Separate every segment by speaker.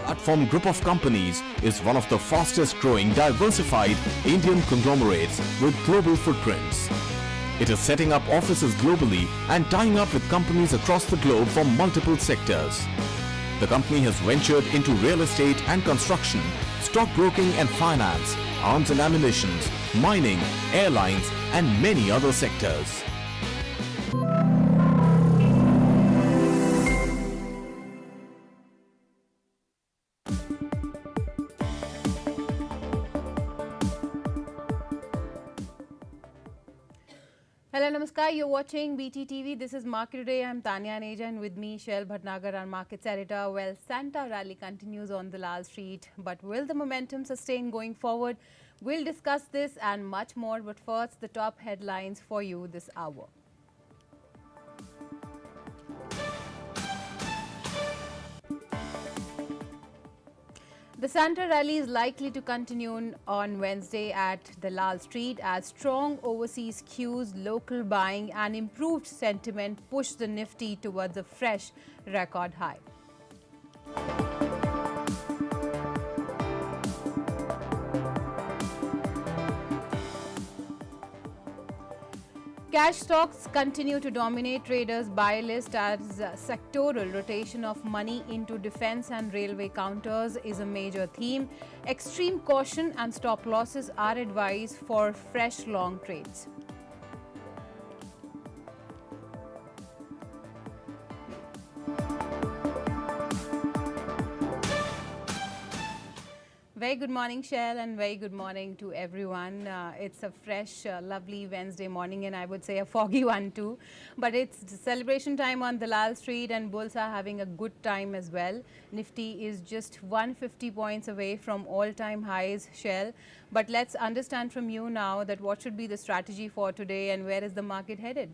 Speaker 1: Platform Group of Companies is one of the fastest growing diversified Indian conglomerates with global footprints. It is setting up offices globally and tying up with companies across the globe from multiple sectors. The company has ventured into real estate and construction, stockbroking and finance, arms and ammunition, mining, airlines and many other sectors.
Speaker 2: Hello, Namaskar. You're watching BTTV. This is Market Today. I'm Tanya Aneja and with me Shail Bhatnagar, our markets editor. Well, Santa rally continues on the Lal Street, but will the momentum sustain going forward? We'll discuss this and much more, but first, the top headlines for you this hour. The Santa rally is likely to continue on Wednesday at the Lal Street as strong overseas cues, local buying and improved sentiment push the Nifty towards a fresh record high. Cash stocks continue to dominate traders' buy list as sectoral rotation of money into defense and railway counters is a major theme. Extreme caution and stop losses are advised for fresh long trades. Very good morning, Shail, and very good morning to everyone. It's a fresh, lovely Wednesday morning, and I would say a foggy one too. But it's celebration time on the Lal Street, and bulls are having a good time as well. Nifty is just 150 points away from all-time highs, Shail. But let's understand from you now that what should be the strategy for today, and where is the market headed?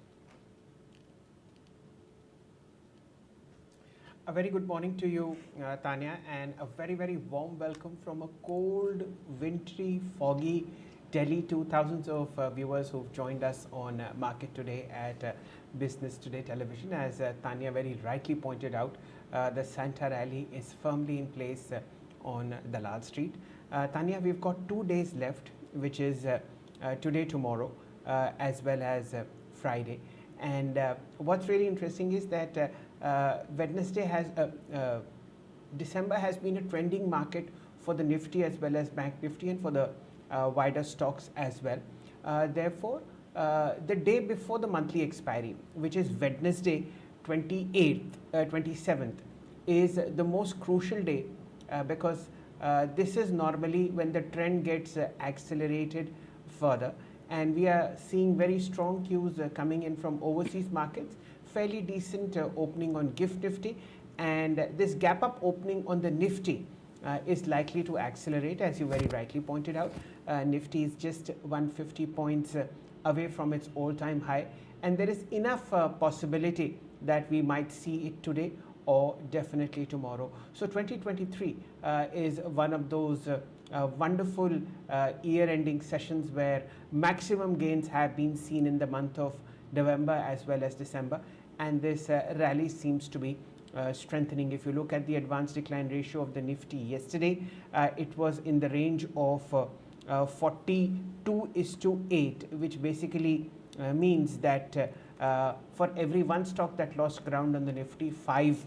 Speaker 3: A very good morning to you, Tanya, and a very, very warm welcome from a cold, wintry, foggy Delhi to thousands of viewers who've joined us on Market Today at Business Today Television. As Tanya very rightly pointed out, the Santa rally is firmly in place on the Lal Street. Tanya, we've got 2 days left, which is today, tomorrow, as well as Friday. And what's really interesting is that Wednesday has December has been a trending market for the Nifty as well as Bank Nifty and for the wider stocks as well. Therefore, the day before the monthly expiry, which is Wednesday 27th, is the most crucial day because this is normally when the trend gets accelerated further. And we are seeing very strong cues coming in from overseas markets, fairly decent opening on GIFT Nifty, and this gap up opening on the Nifty is likely to accelerate, as you very rightly pointed out. Nifty is just 150 points away from its all-time high, and there is enough possibility that we might see it today or definitely tomorrow. So 2023 is one of those wonderful year-ending sessions where maximum gains have been seen in the month of November as well as December, and this rally seems to be strengthening. If you look at the advanced decline ratio of the Nifty yesterday, it was in the range of 42:8, which basically means that for every one stock that lost ground on the Nifty, 5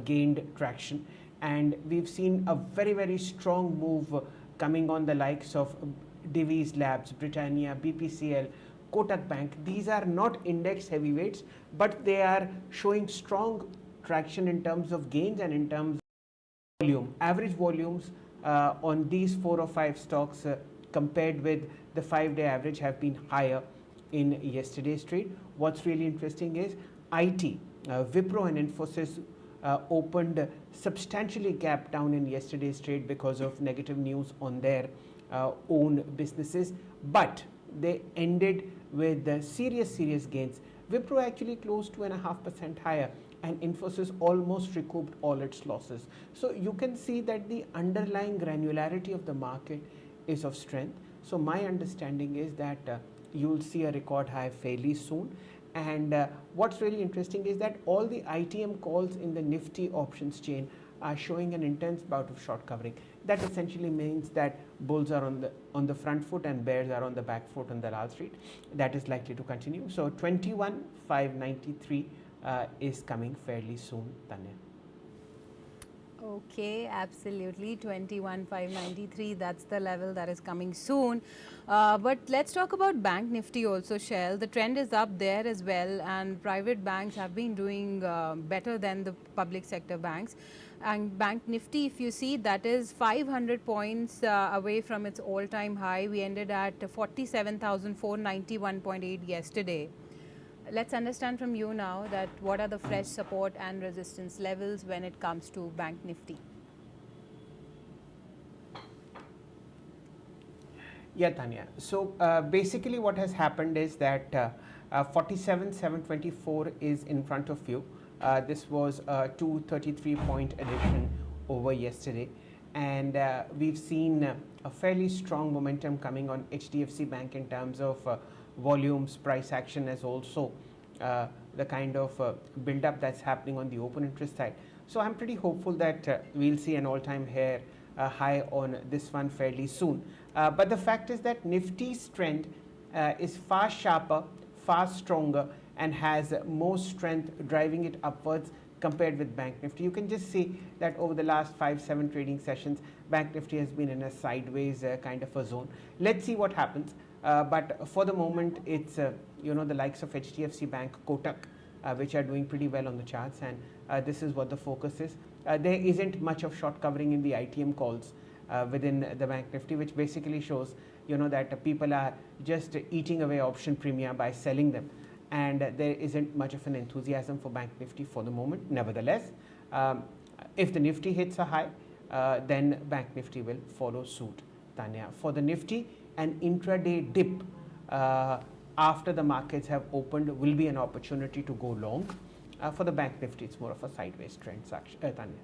Speaker 3: gained traction. And we've seen a very, very strong move coming on the likes of Divi's Labs, Britannia, BPCL, Kotak Bank. These are not index heavyweights, but they are showing strong traction in terms of gains and in terms of volume. Average volumes on these 4 or 5 stocks compared with the 5-day average have been higher in yesterday's trade. What's really interesting is IT, Wipro and Infosys opened substantially gap down in yesterday's trade because of negative news on their own businesses, but they ended with serious gains. Wipro actually closed 2.5% higher, and Infosys almost recouped all its losses. So you can see that the underlying granularity of the market is of strength. So my understanding is that you'll see a record high fairly soon. And what's really interesting is that all the ITM calls in the Nifty options chain are showing an intense bout of short covering. That essentially means that bulls are on the front foot and bears are on the back foot on the Lal Street. That is likely to continue. So 21,593 is coming fairly soon, Tanya.
Speaker 2: Okay, absolutely. 21,593, that's the level that is coming soon. But let's talk about Bank Nifty also, Shail. The trend is up there as well, and private banks have been doing better than the public sector banks. And Bank Nifty, if you see, that is 500 points away from its all-time high. We ended at 47,491.8 yesterday. Let's understand from you now that what are the fresh support and resistance levels when it comes to Bank Nifty.
Speaker 3: Yeah, Tanya. So basically what has happened is that 47,724 is in front of you. This was a 233 point addition over yesterday, and we've seen a fairly strong momentum coming on HDFC Bank in terms of volumes, price action, as also the kind of build up that's happening on the open interest side. So I'm pretty hopeful that we'll see an all-time high on this one fairly soon. But the fact is that Nifty's trend is far sharper, far stronger, and has more strength driving it upwards compared with Bank Nifty. You can just see that over the last 5-7 trading sessions, Bank Nifty has been in a sideways kind of a zone. Let's see what happens. But for the moment, it's the likes of HDFC Bank, Kotak, which are doing pretty well on the charts, and this is what the focus is. There isn't much of short covering in the ITM calls within the Bank Nifty, which basically shows that people are just eating away option premia by selling them, and there isn't much of an enthusiasm for Bank Nifty for the moment. Nevertheless, if the Nifty hits a high, then Bank Nifty will follow suit, Tanya. For the Nifty, an intraday dip after the markets have opened will be an opportunity to go long. For the Bank Nifty, it's more of a sideways trend, Tanya.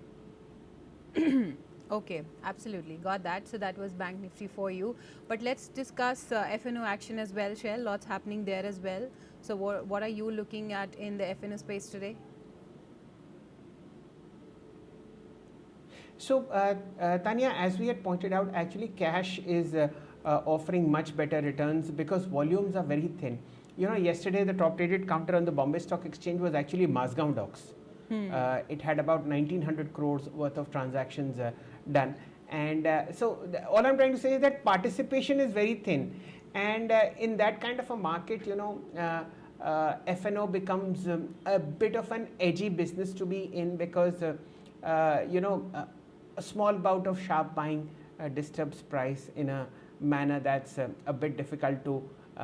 Speaker 2: Okay, absolutely. Got that. So that was Bank Nifty for you. But let's discuss FNO action as well, Shail. Lots happening there as well. So what are you looking at in the FNO space today?
Speaker 3: So, Tanya, as we had pointed out, actually cash is offering much better returns because volumes are very thin. Yesterday the top traded counter on the Bombay Stock Exchange was actually Mazgaon Docks. It had about 1900 crores worth of transactions done, and all I'm trying to say is that participation is very thin, and in that kind of a market, FNO becomes a bit of an edgy business to be in because a small bout of sharp buying disturbs price in a manner that's a bit difficult to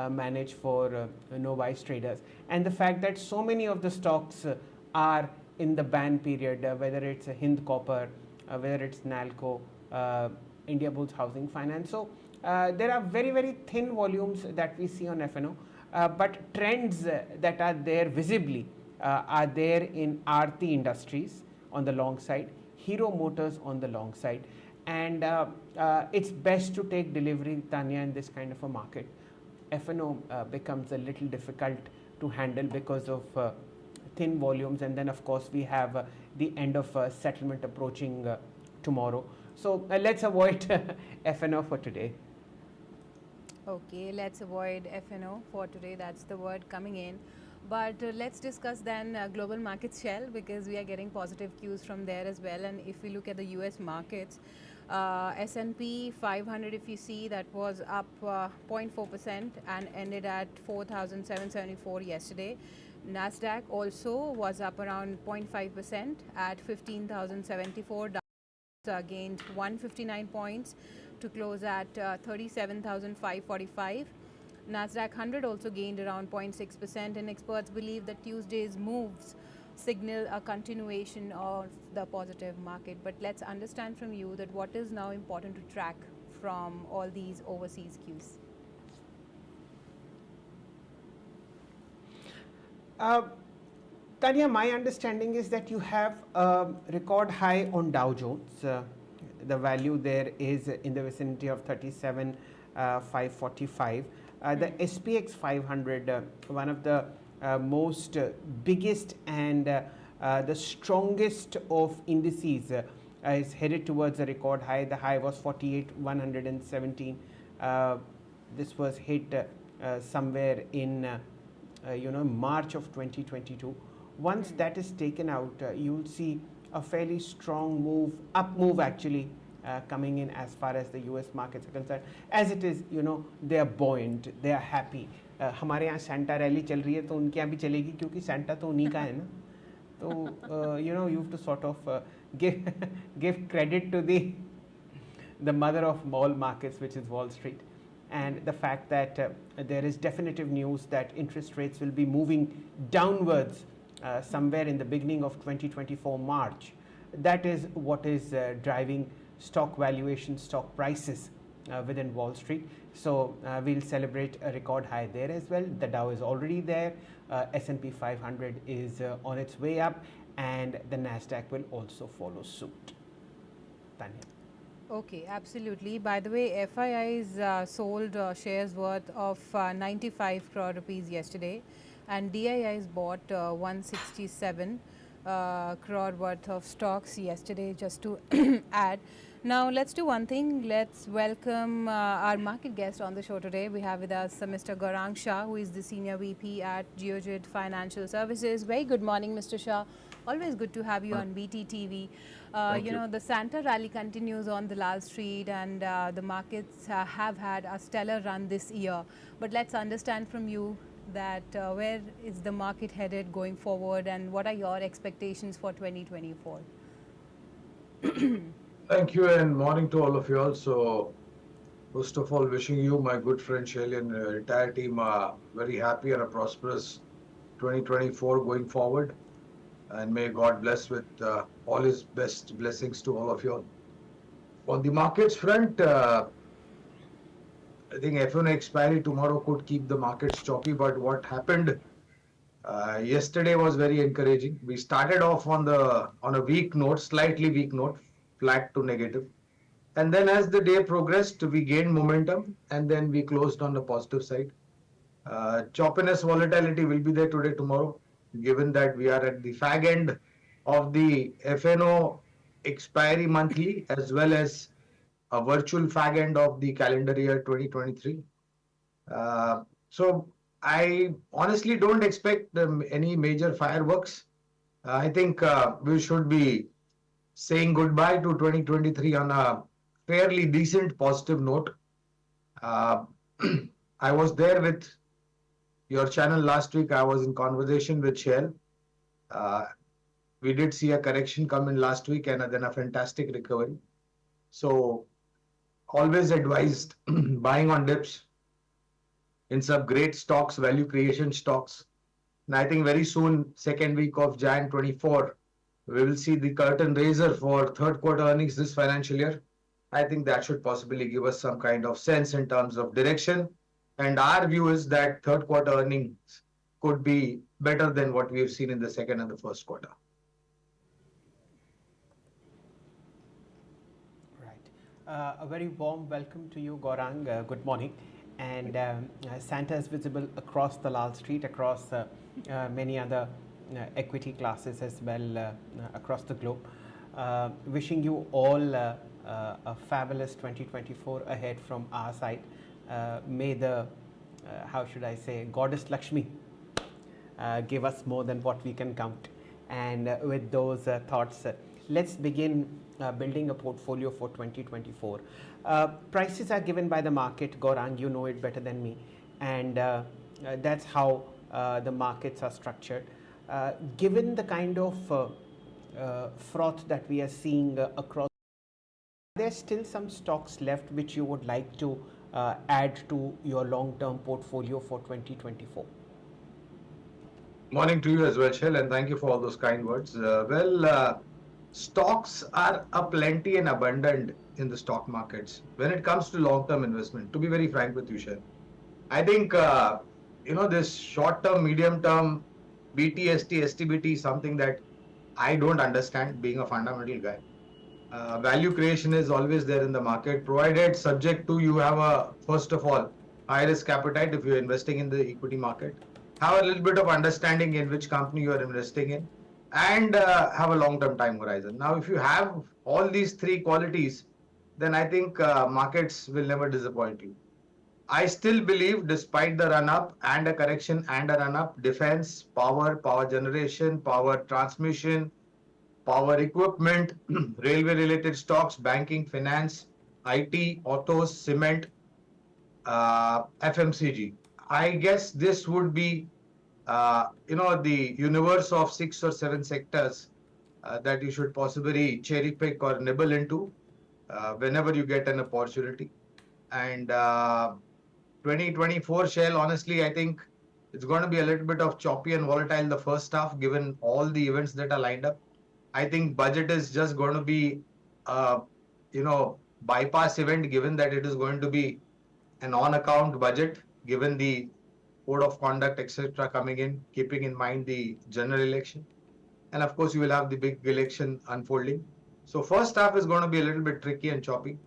Speaker 3: manage for novice traders, and the fact that so many of the stocks are in the ban period, whether it's Hind Copper, whether it's Nalco, India Bulls Housing Finance. So there are very, very thin volumes that we see on FNO, but trends that are there visibly are there in Aarti Industries on the long side, Hero Motors on the long side, and it's best to take delivery, Tanya, in this kind of a market. FNO becomes a little difficult to handle because of thin volumes, and then of course we have the end of settlement approaching tomorrow. So let's avoid FNO for today.
Speaker 2: Okay, let's avoid FNO for today. That's the word coming in. But let's discuss then global markets, Shell, because we are getting positive cues from there as well. And if we look at the US markets, S&P 500, if you see, that was up 0.4% and ended at 4,774 yesterday. Nasdaq also was up around 0.5% at 15,074. Gained 159 points to close at 37,545. Nasdaq 100 also gained around 0.6%, and experts believe that Tuesday's moves signal a continuation of the positive market. But let's understand from you that what is now important to track from all these overseas cues.
Speaker 3: Tanya, my understanding is that you have a record high on Dow Jones. The value there is in the vicinity of 37,545. The SPX 500, one of the most biggest and the strongest of indices is headed towards a record high. The high was 48,117. This was hit somewhere in March of 2022. Once that is taken out, you'll see a fairly strong move, up move actually, coming in as far as the US markets are concerned. As it is, they are buoyant, they are happy. हमारे यहाँ Santa rally चल रही है तो उनके यहाँ भी चलेगी क्योंकि सेंटा तो उन्हीं का है ना. तो you have to sort of give credit to the mother of all markets, which is Wall Street, and the fact that there is definitive news that interest rates will be moving downwards somewhere in the beginning of 2024 March. That is what is driving stock valuations, stock prices within Wall Street. So we'll celebrate a record high there as well. The Dow is already there. S&P 500 is on its way up, and the Nasdaq will also follow suit. Tanya.
Speaker 2: Okay, absolutely. By the way, FIIs sold shares worth of 95 crore rupees yesterday, and DIIs bought 167 crore worth of stocks yesterday, just to add. Now let's do one thing. Let's welcome our market guest on the show today. We have with us Mr. Gaurang Shah, who is the Senior VP at Geojit Financial Services. Very good morning, Mr. Shah. Always good to have you on BTTV. The Santa rally continues on the Lal Street, and the markets have had a stellar run this year. But let's understand from you that where is the market headed going forward, and what are your expectations for 2024?
Speaker 4: Thank you, and morning to all of you all. So, first of all, wishing you, my good friend Shail, and entire team very happy and a prosperous 2024 going forward. And may God bless with all His best blessings to all of you all. On the markets front, I think F1 expiry tomorrow could keep the markets choppy, but what happened yesterday was very encouraging. We started off on a weak note, slightly weak note, flat to negative. And then as the day progressed, we gained momentum, and then we closed on the positive side. Choppiness, volatility will be there today, tomorrow, given that we are at the fag end of the FNO expiry monthly, as well as a virtual fag end of the calendar year 2023. So I honestly don't expect any major fireworks. I think we should be saying goodbye to 2023 on a fairly decent positive note. I was there with your channel last week. I was in conversation with Shail. We did see a correction come in last week, and then a fantastic recovery. So always advised buying on dips in some great stocks, value creation stocks. And I think very soon, second week of Jan 24, we will see the curtain raiser for third quarter earnings this financial year. I think that should possibly give us some kind of sense in terms of direction. And our view is that third quarter earnings could be better than what we have seen in the second and the first quarter.
Speaker 3: Right. A very warm welcome to you, Gaurang. Good morning. And Santa is visible across the Lal Street, across many other equity classes as well across the globe. Wishing you all a fabulous 2024 ahead from our side. May the, how should I say, Goddess Lakshmi give us more than what we can count. And with those thoughts, let's begin building a portfolio for 2024. Prices are given by the market, Gaurang, you know it better than me. And that's how the markets are structured. Given the kind of froth that we are seeing across, are there still some stocks left which you would like to add to your long-term portfolio for 2024?
Speaker 4: Morning to you as well, Shail, and thank you for all those kind words. Stocks are aplenty and abundant in the stock markets when it comes to long-term investment, to be very frank with you, Shail. I think, this short-term, medium-term, BTST, STBT is something that I don't understand, being a fundamental guy. Value creation is always there in the market, provided subject to you have a, first of all, high risk appetite if you're investing in the equity market. Have a little bit of understanding in which company you are investing in. and have a long-term time horizon. Now, if you have all these three qualities, then I think markets will never disappoint you. I still believe, despite the run-up and a correction and a run-up, defense, power, power generation, power transmission, power equipment, railway-related stocks, banking, finance, IT, autos, cement, FMCG. I guess this would be, the universe of 6 or 7 sectors that you should possibly cherry pick or nibble into whenever you get an opportunity. And 2024 shell, honestly, I think it's going to be a little bit of choppy and volatile the first half, given all the events that are lined up. I think budget is just going to be, uh, bypass event, given that it is going to be an on-account budget, given the code of conduct, etc., coming in, keeping in mind the general election. And of course, you will have the big election unfolding. So first half is going to be a little bit tricky and choppy.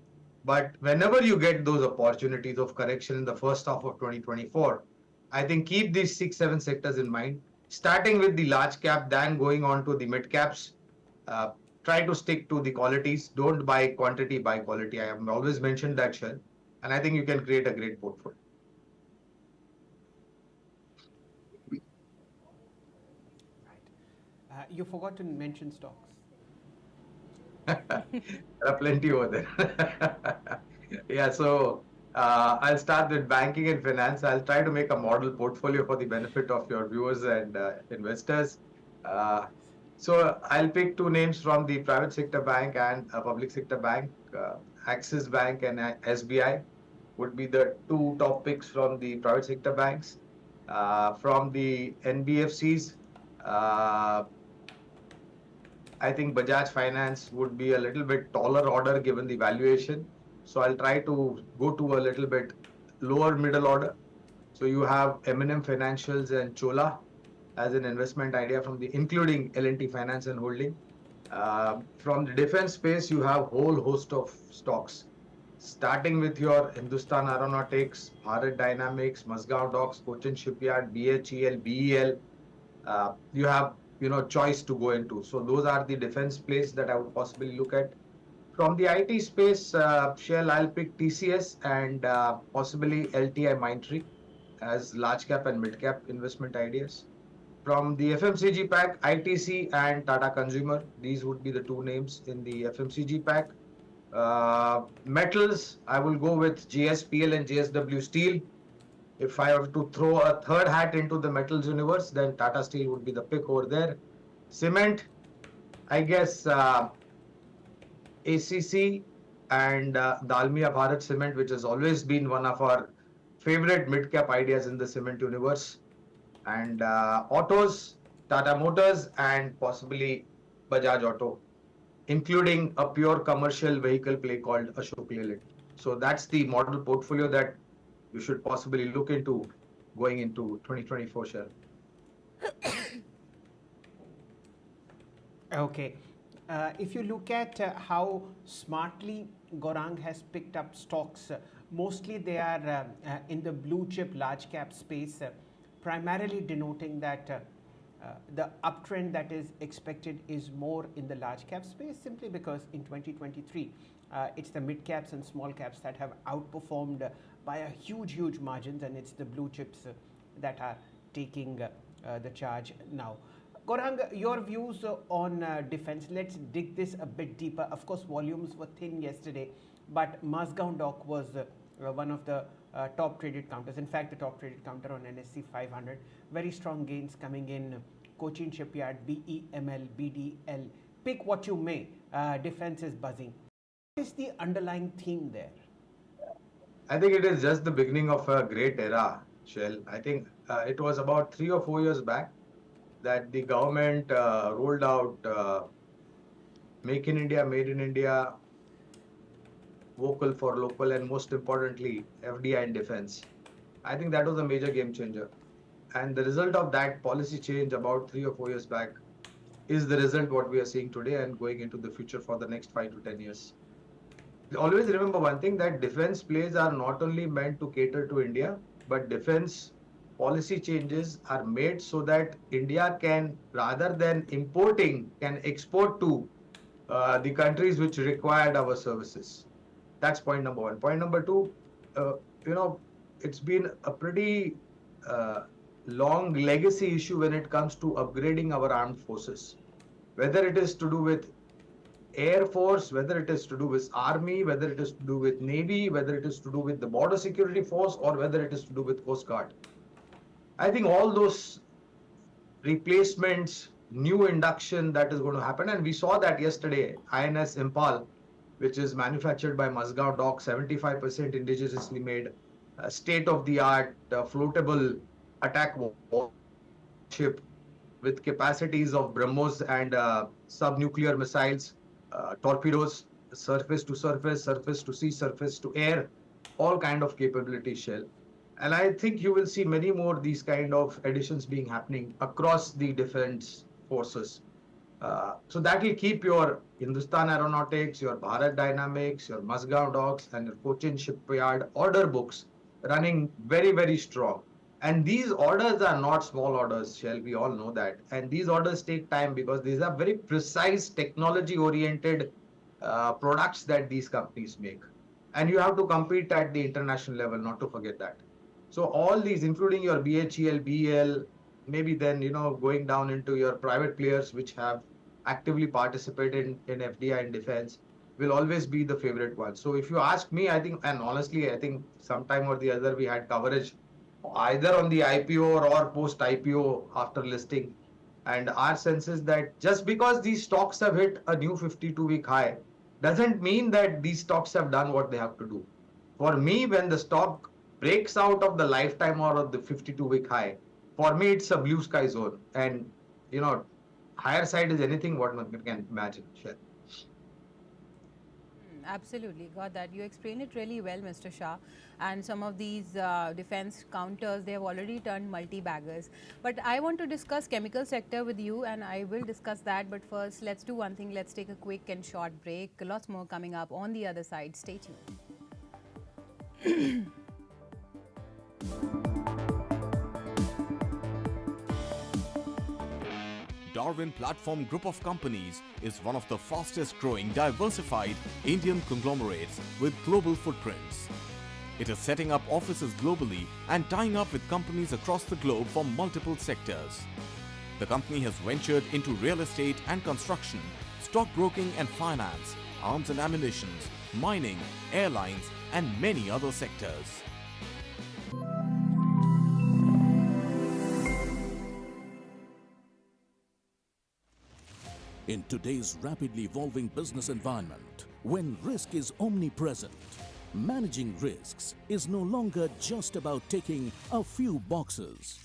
Speaker 4: But whenever you get those opportunities of correction in the first half of 2024, I think keep these 6, 7 sectors in mind, starting with the large cap, then going on to the mid caps. Uh, Try to stick to the qualities. Don't buy quantity, buy quality. I have always mentioned that, Shell. And I think you can create a great portfolio.
Speaker 3: You forgot to mention stocks.
Speaker 4: There are plenty over there. Yeah, so I'll start with banking and finance. I'll try to make a model portfolio for the benefit of your viewers and investors. Uh, so I'll pick two names from the private sector bank and a public sector bank. Axis Bank and SBI would be the two top picks from the private sector banks. From the NBFCs, uh, I think Bajaj Finance would be a little bit taller order given the valuation. So I'll try to go to a little bit lower middle order. So you have M&M Financials and Chola as an investment idea from the including L&T Finance and Holding. From the defense space, you have whole host of stocks, starting with your Hindustan Aeronautics, Bharat Dynamics, Mazgaon Docks, Cochin Shipyard, BHEL, BEL. You have choice to go into. So those are the defense plays that I would possibly look at. From the IT space, Shell, I'll pick TCS and possibly LTI Mindtree as large cap and mid cap investment ideas. From the FMCG pack, ITC and Tata Consumer, these would be the two names in the FMCG pack. Metals, I will go with JSPL and JSW Steel. If I have to throw a third hat into the metals universe, then Tata Steel would be the pick over there. Cement, I guess ACC and Dalmia Bharat Cement, which has always been one of our favorite mid-cap ideas in the cement universe. And autos, Tata Motors and possibly Bajaj Auto, including a pure commercial vehicle play called Ashok Leyland. So that's the model portfolio that you should possibly look into going into 2024 share.
Speaker 3: Okay. If you look at how smartly Gaurang has picked up stocks, mostly they are in the blue chip large cap space, primarily denoting that the uptrend that is expected is more in the large cap space, simply because in 2023 it's the mid caps and small caps that have outperformed by a huge margins, and it's the blue chips that are taking the charge now. Gaurang, your views on defense. Let's dig this a bit deeper. Of course, volumes were thin yesterday, but Mazgaon Dock was one of the top traded counters. In fact, the top traded counter on NSE 500. Very strong gains coming in. Cochin Shipyard, BEML, BDL. Pick what you may. Defense is buzzing. What is the underlying theme there?
Speaker 4: I think it is just the beginning of a great era, Shell. I think it was about 3 or 4 years back that the government rolled out Make in India, Made in India, Vocal for Local, and most importantly, FDI in defense. I think that was a major game changer. And the result of that policy change about 3 or 4 years back is the result what we are seeing today and going into the future for the next 5 to 10 years. Always remember one thing, that defense plays are not only meant to cater to India, but defense policy changes are made so that India can, rather than importing, can export to the countries which required our services. That's point number one. Point number two, uh, you know, it's been a pretty uh, long legacy issue when it comes to upgrading our armed forces, whether it is to do with Air Force, whether it is to do with Army, whether it is to do with Navy, whether it is to do with the Border Security Force, or whether it is to do with Coast Guard. I think all those replacements, new induction that is going to happen. And we saw that yesterday, INS Impal, which is manufactured by Mazgaon Dock, 75% indigenously made, state of the art, floatable attack ship with capacities of BrahMos and sub-nuclear missiles, torpedoes, surface to surface, surface to sea, surface to air, all kind of capabilities, Shell. And I think you will see many more these kind of additions being happening across the defense forces. So that will keep your Hindustan Aeronautics, your Bharat Dynamics, your Mazgaon Docks, and your Cochin Shipyard order books running very, very strong. And these orders are not small orders, Shell. We all know that. And these orders take time because these are very precise technology oriented products that these companies make. And you have to compete at the international level, not to forget that. So all these, including your BHEL, BEL, maybe then, going down into your private players which have actively participated in FDI and defense, will always be the favorite one. So if you ask me, I think, and honestly, I think sometime or the other we had coverage either on the IPO or post IPO after listing. And our sense is that just because these stocks have hit a new 52-week high doesn't mean that these stocks have done what they have to do. For me, when the stock breaks out of the lifetime or of the 52-week high, for me, it's a blue sky zone. And, higher side is anything what one can imagine. Sure.
Speaker 2: Absolutely, got that. You explained it really well, Mr. Shah. And some of these defense counters, they have already turned multi-baggers. But I want to discuss chemical sector with you, and I will discuss that. But first, let's do one thing. Let's take a quick and short break. Lots more coming up on the other side. Stay tuned.
Speaker 1: Darwin Platform Group of Companies is one of the fastest growing diversified Indian conglomerates with global footprints. It is setting up offices globally and tying up with companies across the globe for multiple sectors. The company has ventured into real estate and construction, stockbroking and finance, arms and ammunition, mining, airlines, and many other sectors.
Speaker 5: In today's rapidly evolving business environment, when risk is omnipresent, managing risks is no longer just about ticking a few boxes.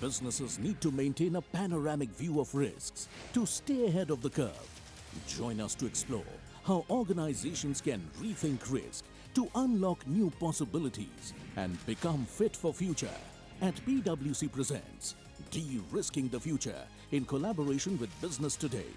Speaker 5: Businesses need to maintain a panoramic view of risks to stay ahead of the curve. Join us to explore how organizations can rethink risk to unlock new possibilities and become fit for future. At PwC presents De-Risking the Future in collaboration with Business Today.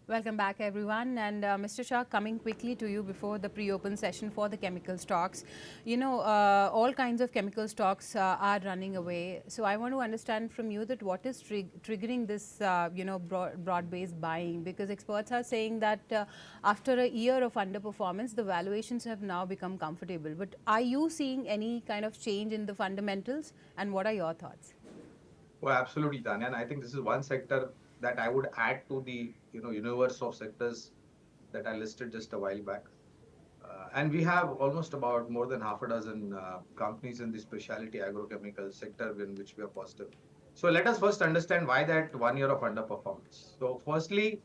Speaker 2: Welcome back, everyone. And Mr. Shah, coming quickly to you before the pre-open session for the chemical stocks. All kinds of chemical stocks are running away. So I want to understand from you that what is triggering this, broad-based buying? Because experts are saying that after a year of underperformance, the valuations have now become comfortable. But are you seeing any kind of change in the fundamentals? And what are your thoughts?
Speaker 4: Well, absolutely, Tanya. And I think this is one sector that I would add to the universe of sectors that I listed just a while back. And we have almost about more than half a dozen companies in the specialty agrochemical sector in which we are positive. So let us first understand why that 1 year of underperformance. So firstly,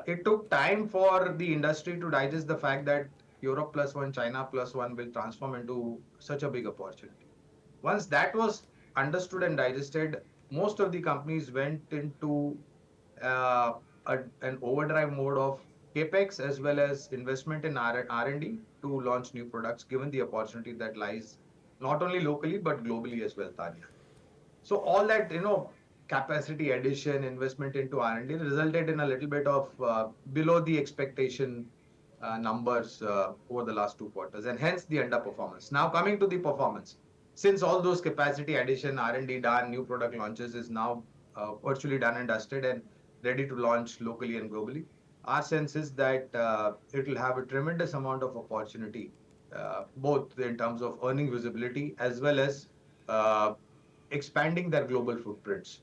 Speaker 4: it took time for the industry to digest the fact that Europe plus one, China plus one will transform into such a big opportunity. Once that was understood and digested, most of the companies went into an overdrive mode of capex as well as investment in R&D to launch new products, given the opportunity that lies not only locally but globally as well, Tanya. So all that capacity addition, investment into R&D resulted in a little bit of below the expectation numbers over the last 2 quarters, and hence the underperformance. Now coming to the performance, since all those capacity addition, R&D done, new product launches is now virtually done and dusted and ready to launch locally and globally, our sense is that it will have a tremendous amount of opportunity, both in terms of earning visibility as well as uh, expanding their global footprints.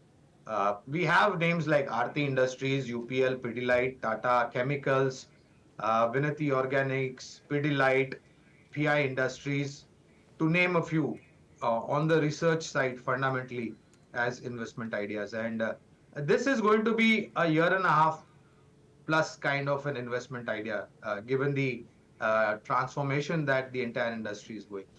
Speaker 4: We have names like Aarti Industries, UPL, Pidilite, Tata Chemicals, Vinati Organics, Pidilite, PI Industries, to name a few, on the research side fundamentally as investment ideas. And this is going to be a year and a half plus kind of an investment idea, given the transformation that the entire industry is going through.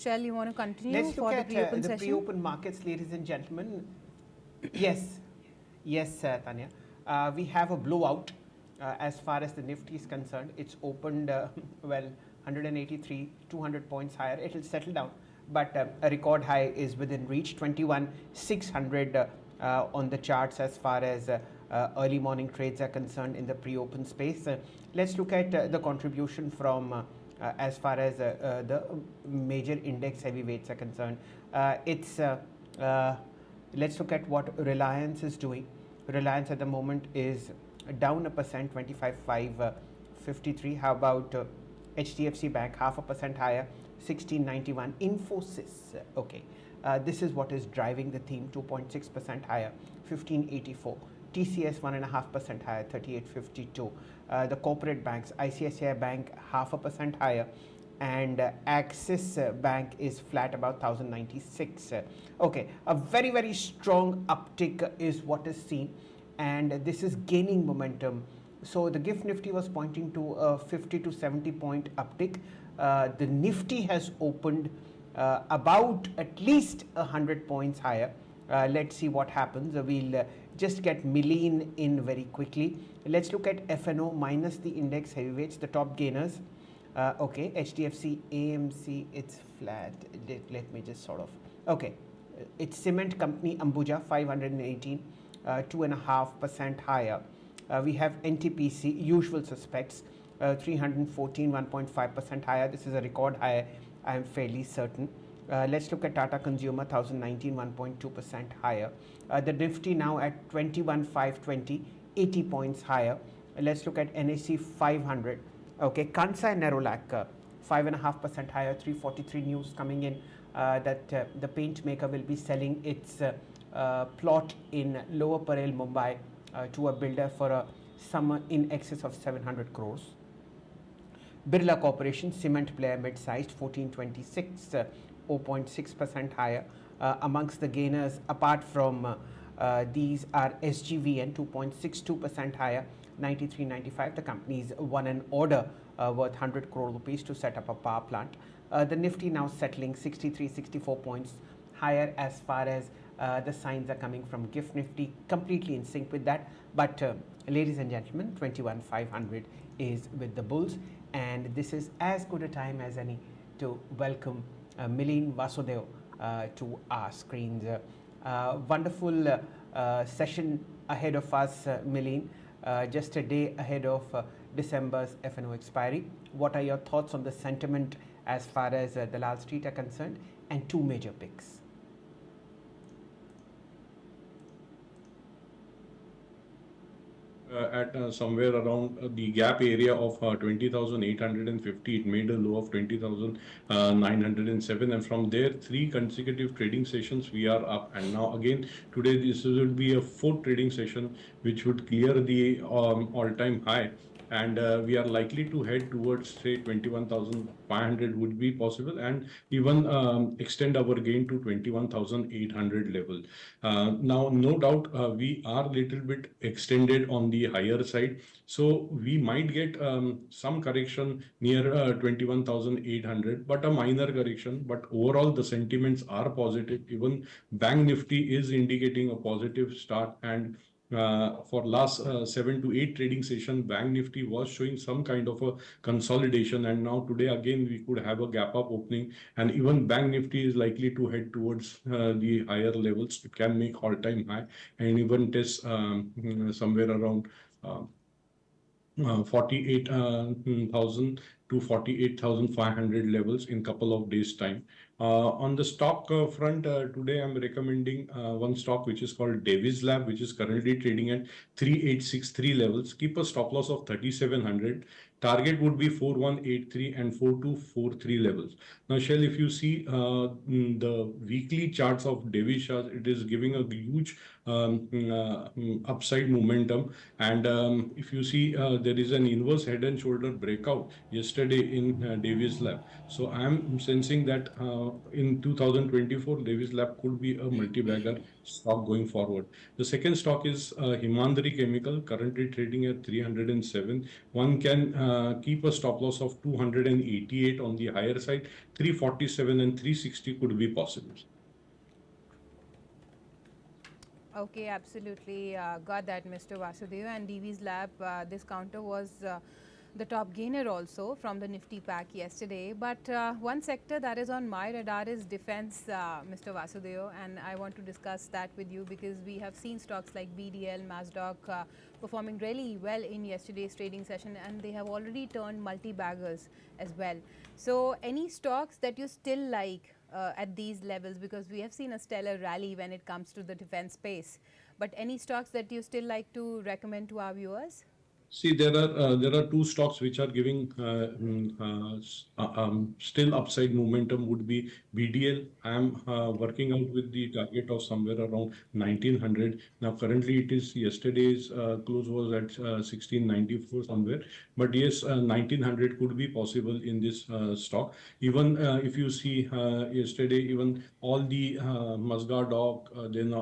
Speaker 2: Shail, you want to continue
Speaker 3: Let's
Speaker 2: for
Speaker 3: look
Speaker 2: the
Speaker 3: at
Speaker 2: pre-open
Speaker 3: the
Speaker 2: session?
Speaker 3: pre-open markets, ladies and gentlemen. Yes, yes, Tanya. We have a blowout as far as the Nifty is concerned. It's opened, well, 183, 200 points higher. It will settle down, but a record high is within reach, 21,600 on the charts as far as early morning trades are concerned in the pre-open space. Let's look at the contribution from as far as the major index heavyweights are concerned. Let's look at what Reliance is doing. Reliance at the moment is down 1%, 25,553. How about HDFC Bank, 0.5% higher, 1691. Infosys, okay. This is what is driving the theme, 2.6% higher, 1584. TCS 1.5% higher, 3852. The corporate banks, ICICI Bank 0.5% higher, and Axis Bank is flat, about 1096. Okay, a very, very strong uptick is what is seen, and this is gaining momentum. So the GIFT Nifty was pointing to a 50 to 70 point uptick. The Nifty has opened about at least 100 points higher. Let's see what happens. We'll just get Milleen in very quickly. Let's look at FNO minus the index heavyweights, the top gainers. Okay, HDFC, AMC, it's flat. Let me just sort of, okay. It's cement company Ambuja, 518, 2.5% higher. We have NTPC, usual suspects, 314, 1.5% higher. This is a record high, I am fairly certain. Let's look at Tata Consumer, 1019, 1.2% higher. The Nifty now at 21,520, 80 points higher. Let's look at NSE 500. Okay, Kansai Nerolac, 5.5% higher, 343 news coming in that the paint maker will be selling its plot in Lower Parel, Mumbai to a builder for a sum in excess of 700 crores. Birla Corporation, cement player, mid-sized, 1426, 0.6% higher. Amongst the gainers, apart from these are SGVN, 2.62% higher, 93.95. The company's won an order worth 100 crore rupees to set up a power plant. The Nifty now settling 63, 64 points higher as far as the signs are coming from GIFT Nifty, completely in sync with that. But ladies and gentlemen, 21,500 is with the bulls, and this is as good a time as any to welcome Milleen Vasudev to our screens. Wonderful session ahead of us, Milleen. Just a day ahead of December's FNO expiry. What are your thoughts on the sentiment as far as the Lal Street are concerned, and two major picks?
Speaker 6: At somewhere around the gap area of 20,850. It made a low of 20,907, and from there 3 consecutive trading sessions we are up, and now again today this would be a 4th trading session which would clear the all-time high, and we are likely to head towards say 21,500 would be possible, and even extend our gain to 21,800 level. Now, no doubt, we are little bit extended on the higher side, so we might get some correction near 21,800, but a minor correction. But overall, the sentiments are positive. Even Bank Nifty is indicating a positive start, and for last 7 to 8 trading session, Bank Nifty was showing some kind of a consolidation, and now today again we could have a gap up opening, and even Bank Nifty is likely to head towards the higher levels. It can make all-time high and even test somewhere around. 48,000 to 48,500 levels in couple of days time. On the stock front, today I'm recommending one stock which is called Davis Lab, which is currently trading at 3863 levels. Keep a stop loss of 3700. Target would be 4183 and 4243 levels. Now, Shell, if you see the weekly charts of Davis, it is giving a huge upside momentum. And if you see, there is an inverse head and shoulder breakout yesterday in Davis Lab. So I'm sensing that in 2024, Davis Lab could be a multi-bagger stock going forward. The second stock is Himandari Chemical, currently trading at 307. One can keep a stop loss of 288 on the higher side. 347 and 360 could be possible.
Speaker 2: Okay, absolutely. Got that, Mr. Vasudev. And DV's Lab, this counter was the top gainer also from the Nifty pack yesterday. But one sector that is on my radar is defense, Mr. Vasudev. And I want to discuss that with you because we have seen stocks like BDL, Masdaq performing really well in yesterday's trading session. And they have already turned multi-baggers as well. So any stocks that you still like at these levels, because we have seen a stellar rally when it comes to the defense space, but any stocks that you still like to recommend to our viewers?
Speaker 6: See, there are two stocks which are giving still upside momentum. Would be BDL. I am working out with the target of somewhere around 1900. Now, currently it is yesterday's close was at 1694 somewhere. But yes, 1900 could be possible in this stock. Even if you see yesterday, even all the Mazda Dock, then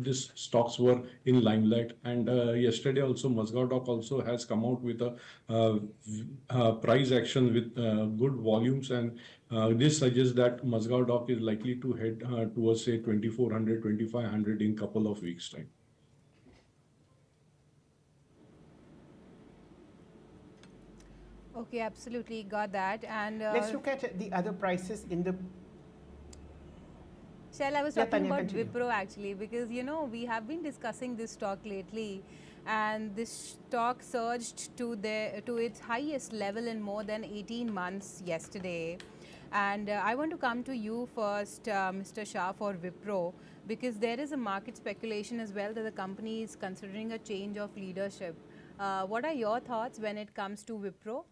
Speaker 6: these stocks were in limelight. And yesterday also, Mazda Dock also has come out with a price action with good volumes, and this suggests that Mazda Dock is likely to head towards say 2400, 2500 in couple of weeks time.
Speaker 2: Okay, absolutely got that. And
Speaker 3: let's look at the other prices in the.
Speaker 2: Shall I was talking
Speaker 3: Tanya,
Speaker 2: about
Speaker 3: continue.
Speaker 2: Wipro actually, because you know we have been discussing this stock lately, and this stock surged to its highest level in more than 18 months yesterday. And I want to come to you first, Mr. Shah, for Wipro, because there is a market speculation as well that the company is considering a change of leadership. What are your thoughts when it comes to Wipro?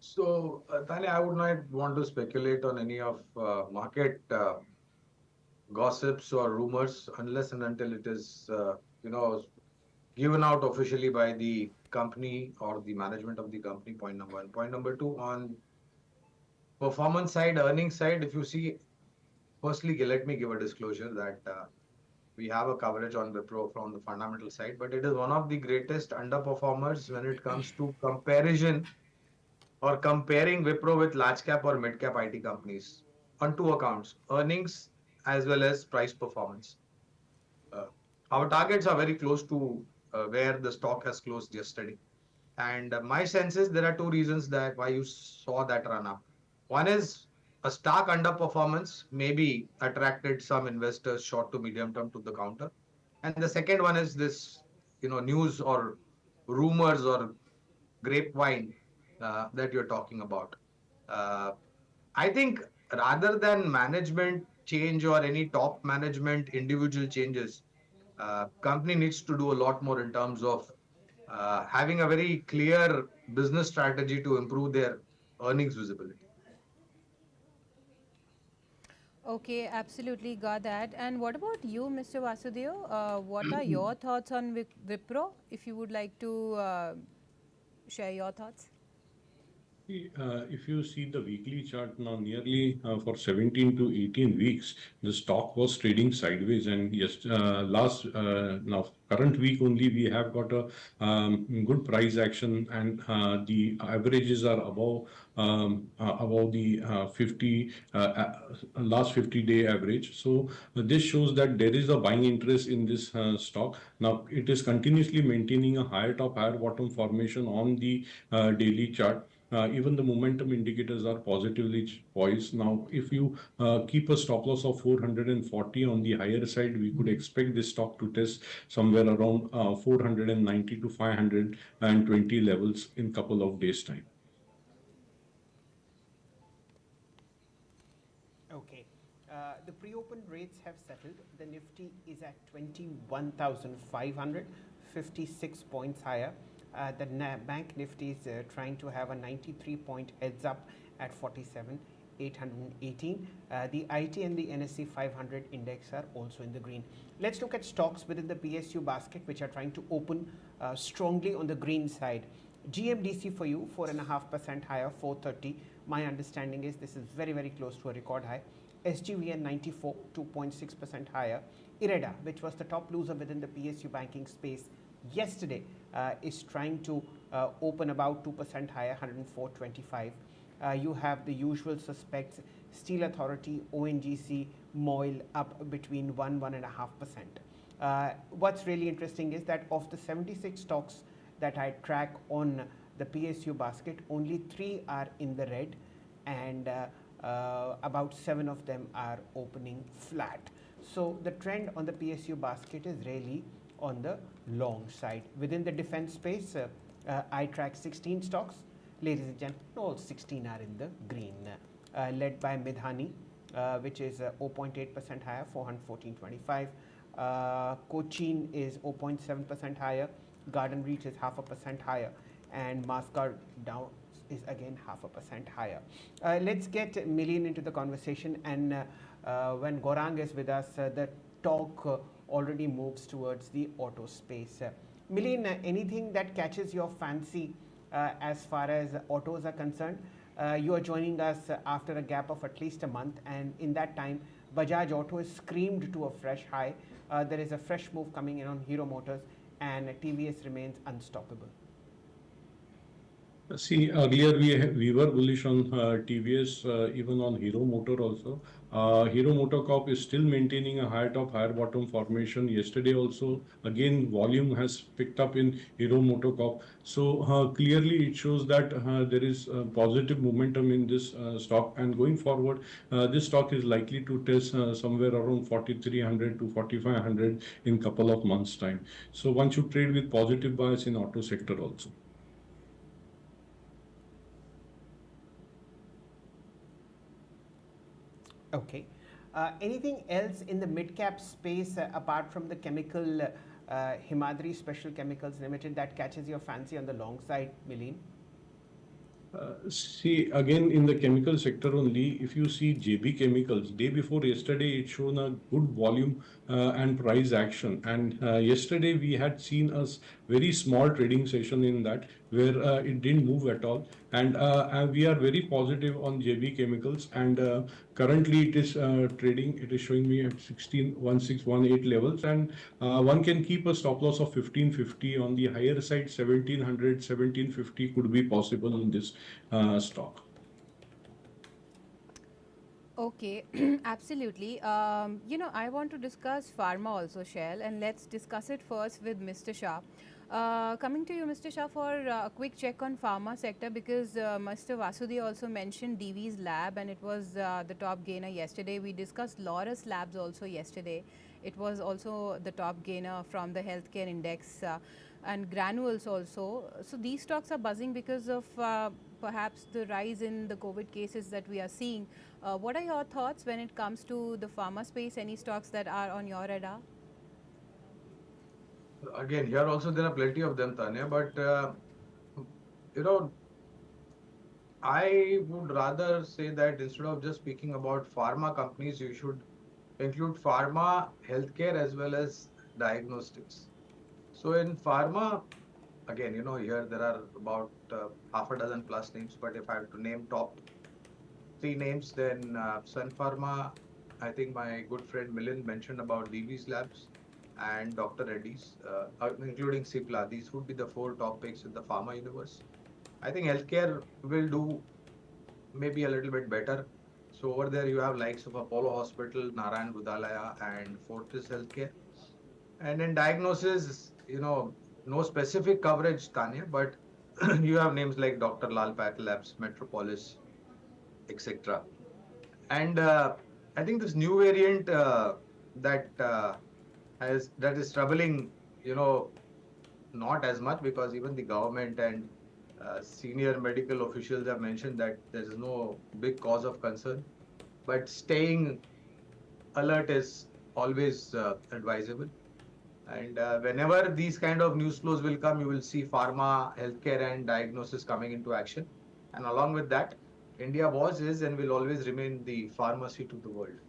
Speaker 4: So, Tanya, I would not want to speculate on any of market gossips or rumors unless and until it is, given out officially by the company or the management of the company. Point number one. Point number two, on performance side, earnings side, if you see, firstly, let me give a disclosure that we have a coverage on Wipro from the fundamental side, but it is one of the greatest underperformers when it comes to comparison or comparing Wipro with large cap or mid cap IT companies on two accounts, earnings as well as price performance. Uh, our targets are very close to where the stock has closed yesterday. And my sense is there are two reasons that why you saw that run up. One is a stark underperformance maybe attracted some investors short to medium term to the counter. And the second one is this, news or rumors or grapevine that you're talking about. Uh, I think rather than management change or any top management individual changes, company needs to do a lot more in terms of having a very clear business strategy to improve their earnings visibility.
Speaker 2: Okay, absolutely got that. And what about you, Mr. Vasudev? What are your thoughts on Wipro? If you would like to share your thoughts?
Speaker 6: If you see the weekly chart now, nearly for 17 to 18 weeks, the stock was trading sideways. And yes, now current week only, we have got a good price action, and the averages are above the 50 last 50-day average. So this shows that there is a buying interest in this stock. Now it is continuously maintaining a higher top, higher bottom formation on the daily chart. Even the momentum indicators are positively poised. Now, if you keep a stop loss of 440 on the higher side, we could expect this stock to test somewhere around 490 to 520 levels in couple of days' time.
Speaker 3: Okay. The pre-open rates have settled. The Nifty is at 21,500, 56 points higher. The Bank Nifty is trying to have a 93-point heads up at 47,818. The IT and the NSE 500 index are also in the green. Let's look at stocks within the PSU basket, which are trying to open strongly on the green side. GMDC for you, 4.5% higher, 430. My understanding is this is very, very close to a record high. SGVN 94, 2.6% higher. IREDA, which was the top loser within the PSU banking space yesterday, is trying to open about 2% higher, 104.25. You have the usual suspects: Steel Authority, ONGC, MOIL up between 1.5%. What's really interesting is that of the 76 stocks that I track on the PSU basket, only 3 are in the red, and about 7 of them are opening flat. So the trend on the PSU basket is really on the long side. Within the defense space, I track 16 stocks. Ladies and gentlemen, all 16 are in the green, led by Midhani, which is 0.8% higher, 414.25. Cochin is 0.7% higher. Garden Reach is 0.5% higher, and Mascard down is again 0.5% higher. Let's get Million into the conversation, and when Gaurang is with us, the talk already moves towards the auto space. Million, anything that catches your fancy as far as autos are concerned? You are joining us after a gap of at least a month, and in that time, Bajaj Auto is screamed to a fresh high. There is a fresh move coming in on Hero Motors, and TVS remains unstoppable.
Speaker 6: See, earlier we were bullish on TVS, even on Hero Motor also. Hero Motor Corp is still maintaining a higher top, higher bottom formation. Yesterday also, again, volume has picked up in Hero Motor Corp. So clearly it shows that there is positive momentum in this stock. And going forward, this stock is likely to test somewhere around 4,300 to 4,500 in couple of months' time. So one should trade with positive bias in auto sector also.
Speaker 3: Okay. Anything else in the mid-cap space apart from the chemical Himadri Special Chemicals Limited that catches your fancy on the long side, Mileen?
Speaker 6: See, again, in the chemical sector only, if you see JB Chemicals, day before yesterday, it shown a good volume and price action. And yesterday, we had seen a very small trading session in that, where it didn't move at all. And we are very positive on JB Chemicals. And currently, it is trading, it is showing me at 16,1618 levels. And one can keep a stop loss of 1550 on the higher side. 1700, 1750 could be possible in this stock.
Speaker 2: Okay, absolutely. I want to discuss pharma also, Shail, and let's discuss it first with Mr. Shah. Coming to you, Mr. Shah, for a quick check on pharma sector, because Mr. Vasudhi also mentioned DV's lab, and it was the top gainer yesterday. We discussed Laurus Labs also yesterday. It was also the top gainer from the healthcare index, and Granules also. So these stocks are buzzing because of perhaps the rise in the COVID cases that we are seeing. What are your thoughts when it comes to the pharma space? Any stocks that are on your radar?
Speaker 4: Again, here also there are plenty of them, Tanya, but I would rather say that instead of just speaking about pharma companies, you should include pharma, healthcare, as well as diagnostics. So in pharma, again, here there are about half a dozen plus names, but if I have to name top three names, then Sun Pharma, I think my good friend Milind mentioned about Divi's Labs and Dr. Reddy's, including Cipla. These would be the four top picks in the pharma universe. I think healthcare will do maybe a little bit better. So over there you have likes of Apollo Hospital, Narayan Budalaya, and Fortis Healthcare. And in diagnosis, no specific coverage, Tanya, but you have names like Dr. Lal Path Labs, Metropolis, etc. And I think this new variant that that is troubling, you know, not as much because even the government and senior medical officials have mentioned that there is no big cause of concern. But staying alert is always advisable. And whenever these kind of news flows will come, you will see pharma, healthcare, and diagnosis coming into action. And along with that, India was, is, and will always remain the pharmacy to the world.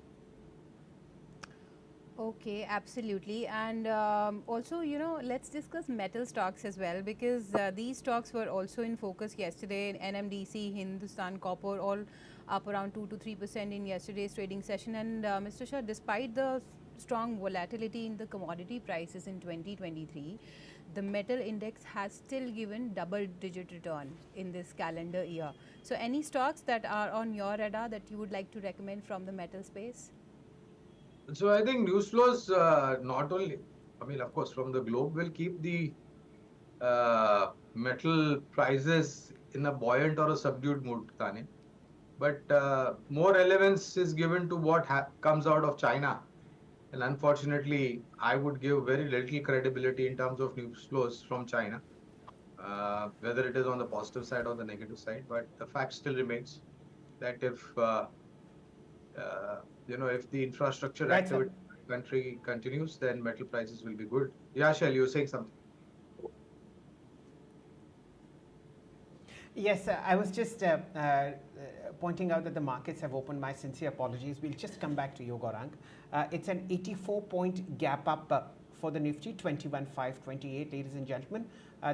Speaker 2: Okay, absolutely. And also, let's discuss metal stocks as well, because these stocks were also in focus yesterday. NMDC, Hindustan Copper, all up around 2 to 3% in yesterday's trading session. And Mr. Shah, despite the strong volatility in the commodity prices in 2023, the metal index has still given double-digit return in this calendar year. So, any stocks that are on your radar that you would like to recommend from the metal space?
Speaker 4: So I think news flows not only, I mean, of course, from the globe will keep the metal prices in a buoyant or a subdued mood, Tanya. But more relevance is given to what comes out of China. And unfortunately, I would give very little credibility in terms of news flows from China, whether it is on the positive side or the negative side. But the fact still remains that if the infrastructure activity in the country continues, then metal prices will be good. Yeah, Shail, you were saying something.
Speaker 3: Yes, I was just pointing out that the markets have opened. My sincere apologies. We'll just come back to you, Gaurang. It's an 84-point gap up for the Nifty, 21,528, ladies and gentlemen.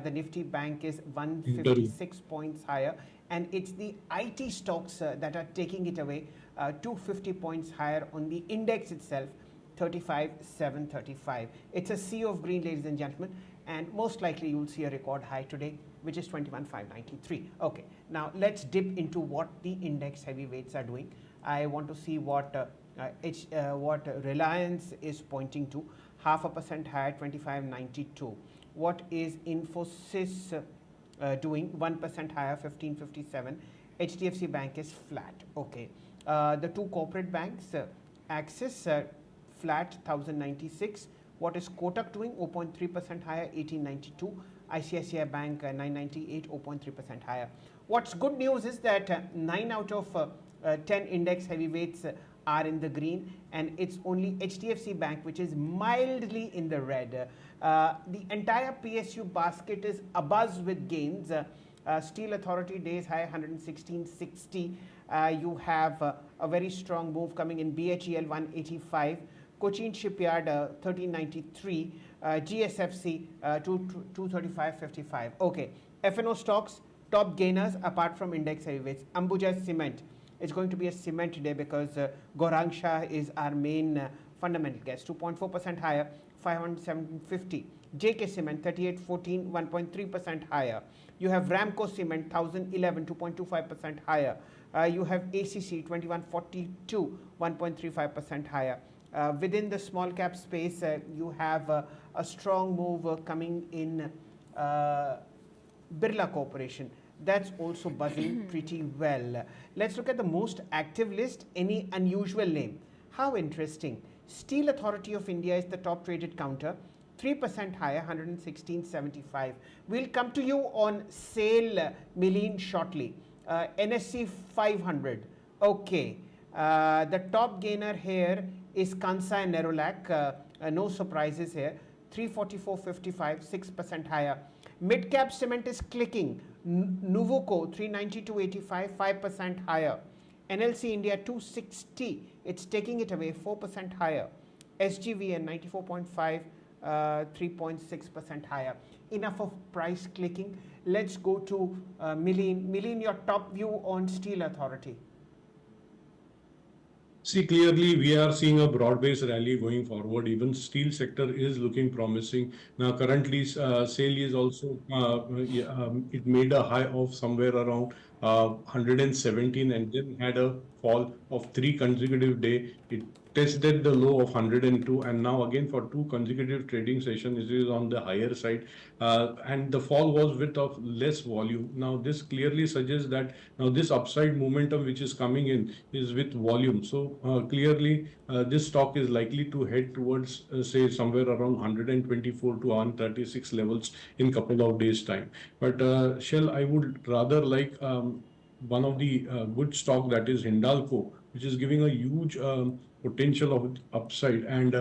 Speaker 3: The Nifty bank is 156 points higher, and it's the IT stocks that are taking it away, 250 points higher on the index itself, 35,735. It's a sea of green, ladies and gentlemen, and most likely you will see a record high today, which is 21,593. Okay, now let's dip into what the index heavyweights are doing. I want to see what Reliance is pointing to, 0.5% higher, 25.92. What is Infosys doing? 1% higher, 15.57. HDFC Bank is flat. Okay, the two corporate banks, Axis flat, 1,096. What is Kotak doing? 0.3% higher, 18.92. ICICI Bank 998, 0.3% higher. What's good news is that 9 out of 10 index heavyweights are in the green, and it's only HDFC Bank which is mildly in the red. The entire PSU basket is abuzz with gains. Steel Authority days high 116.60. You have a very strong move coming in BHEL 185. Cochin Shipyard 1393, GSFC 235.55. Okay, FNO stocks, top gainers apart from index heavyweights. Ambuja Cement, it's going to be a cement day because Gaurang Shah is our main fundamental guest. 2.4% higher, 507.50. JK Cement 38.14, 1.3% higher. You have Ramco Cement 1011, 2.25% higher. You have ACC 2142, 1.35% higher. Within the small cap space, you have a strong move coming in Birla Corporation. That's also buzzing pretty well. Let's look at the most active list. Any unusual name? How interesting. Steel Authority of India is the top traded counter, 3% higher, 116.75. We'll come to you on SAIL Milleen shortly. NSE 500. Okay. The top gainer here is Kansai and Nerolac. No surprises here. 344.55, 6% higher. Mid cap cement is clicking. Nuvoco 392.85, 5% higher. NLC India 260, it's taking it away, 4% higher. SGVN 94.5, 3.6% higher. Enough of price clicking. Let's go to Milleen. Milleen, your top view on Steel Authority.
Speaker 6: See, clearly we are seeing a broad-based rally going forward. Even steel sector is looking promising. Now, currently, SAIL is also, yeah, it made a high of somewhere around 117 and then had a fall of 3 consecutive days. It tested the low of 102 and now again for 2 consecutive trading sessions, it is on the higher side. And the fall was with of less volume. Now, this clearly suggests that now this upside momentum which is coming in is with volume. So clearly this stock is likely to head towards say somewhere around 124 to 136 levels in couple of days time. But Shell, I would rather like one of the good stock, that is Hindalco, which is giving a huge potential of upside, and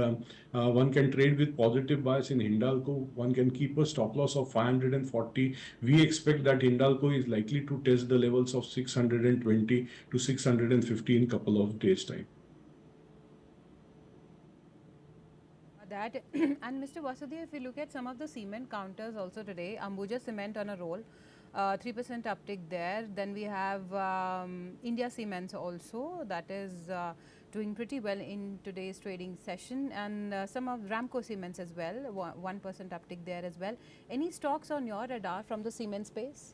Speaker 6: one can trade with positive bias in Hindalco. One can keep a stop loss of 540. We expect that Hindalco is likely to test the levels of 620 to 650 in couple of days time.
Speaker 2: That and Mr. Vasudhi, if we look at some of the cement counters also today, Ambuja Cement on a roll, 3% uptick there. Then we have India Cements also, that is doing pretty well in today's trading session, and some of Ramco Cements as well, 1% uptick there as well. Any stocks on your radar from the cement space?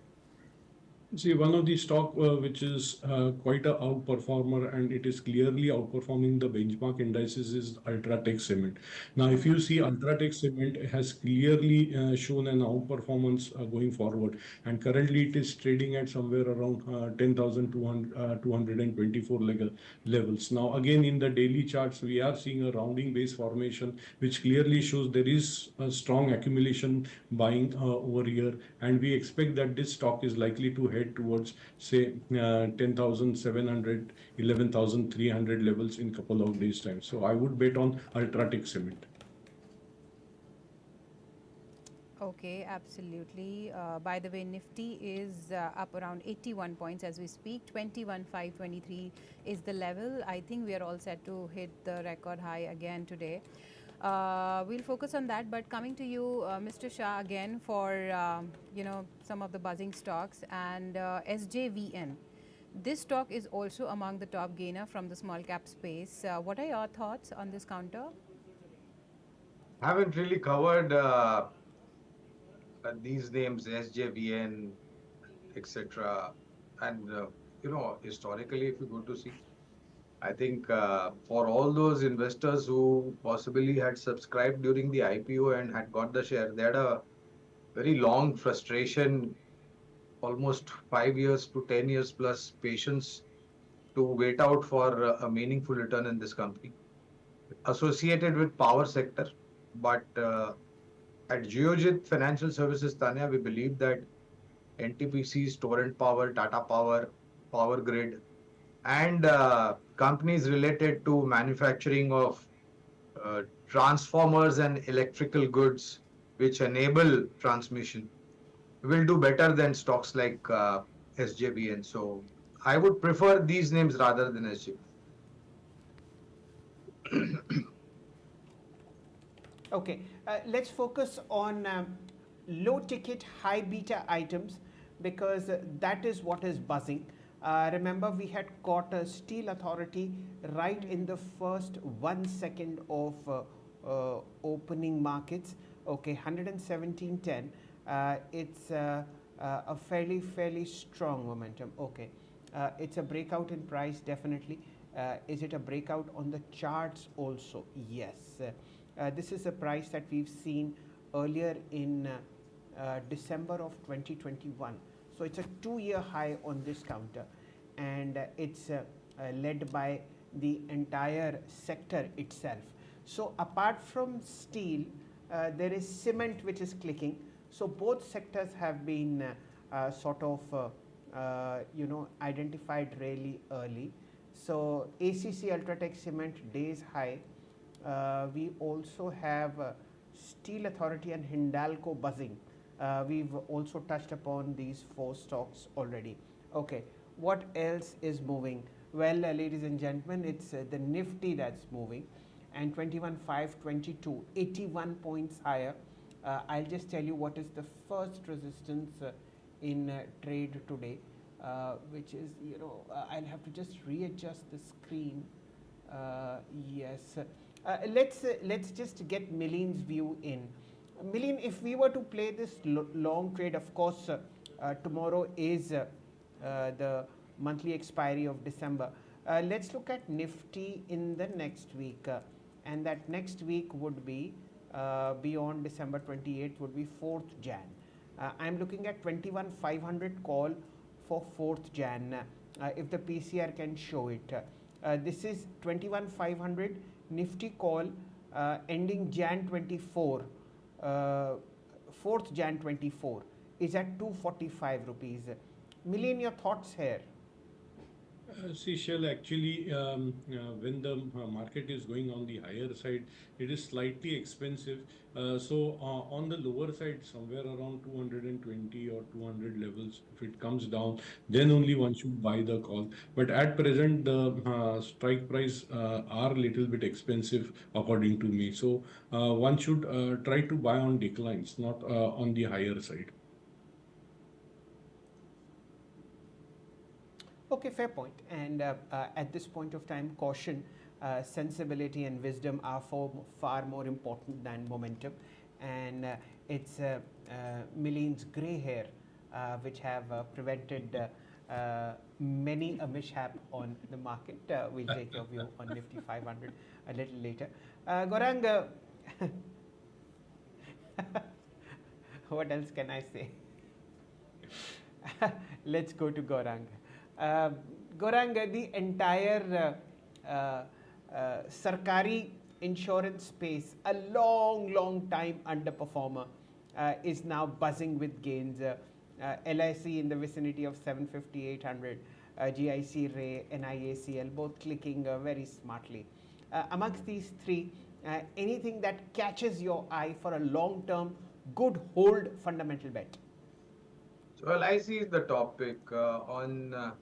Speaker 6: See, one of the stock which is quite a outperformer and it is clearly outperforming the benchmark indices is Ultratech Cement. Now, if you see Ultratech Cement has clearly shown an outperformance going forward, and currently it is trading at somewhere around 10,224 levels. Now, again, in the daily charts, we are seeing a rounding base formation, which clearly shows there is a strong accumulation buying over here, and we expect that this stock is likely to head towards say 10,700, 11,300 levels in couple of days time. So I would bet on Ultratech Cement.
Speaker 2: Okay, absolutely. By the way, Nifty is up around 81 points as we speak. 21,523 is the level. I think we are all set to hit the record high again today. We'll focus on that, but coming to you, Mr. Shah, again for some of the buzzing stocks, and SJVN. This stock is also among the top gainer from the small cap space. What are your thoughts on this counter?
Speaker 4: I haven't really covered these names, SJVN, etc. And historically, if you go to see, I think for all those investors who possibly had subscribed during the IPO and had got the share, they had a very long frustration, almost 5 years to 10 years plus patience to wait out for a meaningful return in this company. Associated with power sector, but at Geojit Financial Services, Tanya, we believe that NTPC's Torrent Power, Tata Power, Power Grid, and companies related to manufacturing of transformers and electrical goods which enable transmission will do better than stocks like SJVN. So I would prefer these names rather than SJVN.
Speaker 3: Okay, let's focus on low ticket, high beta items, because that is what is buzzing. Remember, we had caught a Steel Authority right in the first 1 second of opening markets. Okay, 117.10. It's a fairly strong momentum. Okay, it's a breakout in price, definitely. Is it a breakout on the charts also? Yes. This is a price that we've seen earlier in December of 2021. So it's a 2-year high on this counter, and it's led by the entire sector itself. So apart from steel, there is cement which is clicking. So both sectors have been identified really early. So ACC Ultratech Cement days high. We also have Steel Authority and Hindalco buzzing. We've also touched upon these 4 stocks already. Okay, what else is moving? Well, ladies and gentlemen, it's the Nifty that's moving. and 21,522, 81 points higher. I'll just tell you what is the first resistance in trade today, which is, I'll have to just readjust the screen. Yes. Let's just get Million's view in. Million, if we were to play this long trade, of course, tomorrow is the monthly expiry of December. Let's look at Nifty in the next week, and that next week would be beyond December 28th, would be 4th Jan. I'm looking at 21,500 call for 4th Jan, if the PCR can show it. This is 21,500 Nifty call ending Jan 24, 4th Jan 24 is at 245 rupees. Million, your thoughts here?
Speaker 6: See, Shell, actually, when the market is going on the higher side, it is slightly expensive. So on the lower side, somewhere around 220 or 200 levels, if it comes down, then only one should buy the call. But at present, the strike price are a little bit expensive, according to me. So one should try to buy on declines, not on the higher side.
Speaker 3: Okay, fair point. And at this point of time, caution, sensibility and wisdom are far more important than momentum. And it's Million's grey hair which have prevented many a mishap on the market. We'll take your view on Nifty 500 a little later. Gaurang, what else can I say? Let's go to Gaurang. Gaurang, the entire Sarkari insurance space, a long time underperformer, is now buzzing with gains. LIC in the vicinity of 750, 800, GIC, Ray, NIACL, both clicking very smartly. Amongst these three, anything that catches your eye for a long-term, good hold fundamental bet?
Speaker 4: So LIC is the topic. On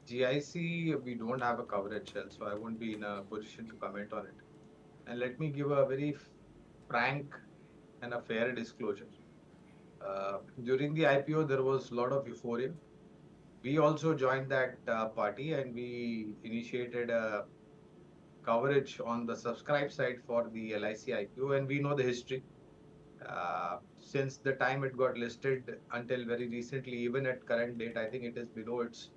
Speaker 4: GIC, we don't have a coverage shell, so I won't be in a position to comment on it. And let me give a very frank and a fair disclosure. During the IPO, there was a lot of euphoria. We also joined that party, and we initiated a coverage on the subscribe side for the LIC IPO, and we know the history. Since the time it got listed until very recently, even at current date, I think it is below its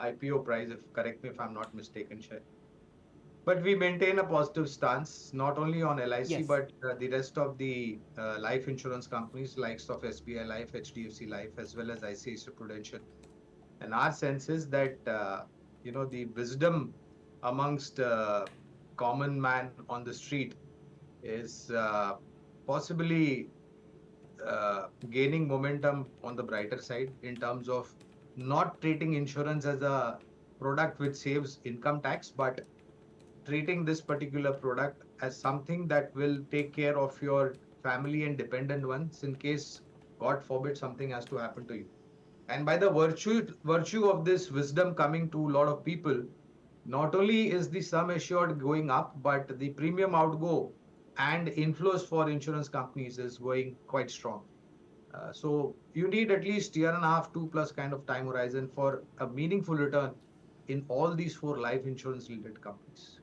Speaker 4: IPO price, correct me if I'm not mistaken, Shai. But we maintain a positive stance, not only on LIC,
Speaker 3: yes,
Speaker 4: but the rest of the life insurance companies, likes of SBI Life, HDFC Life, as well as ICICI Prudential. And our sense is that, the wisdom amongst common man on the street is possibly gaining momentum on the brighter side in terms of not treating insurance as a product which saves income tax, but treating this particular product as something that will take care of your family and dependent ones in case, God forbid, something has to happen to you. And by the virtue of this wisdom coming to a lot of people, not only is the sum assured going up, but the premium outgo and inflows for insurance companies is going quite strong. So you need at least year and a half, 2+ kind of time horizon for a meaningful return in all these 4 life insurance related companies.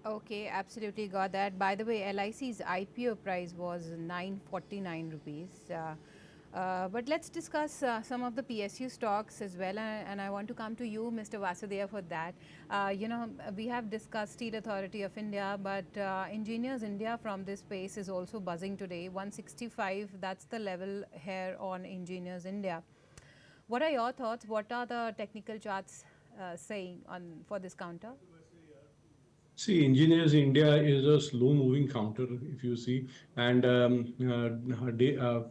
Speaker 2: Okay, absolutely got that. By the way, LIC's IPO price was 949 rupees. But let's discuss some of the PSU stocks as well, and I want to come to you, Mr. Vasudeva, for that. We have discussed Steel Authority of India, but Engineers India from this space is also buzzing today. 165, that's the level here on Engineers India. What are your thoughts? What are the technical charts saying for this counter?
Speaker 6: See, Engineers India is a slow-moving counter, if you see, and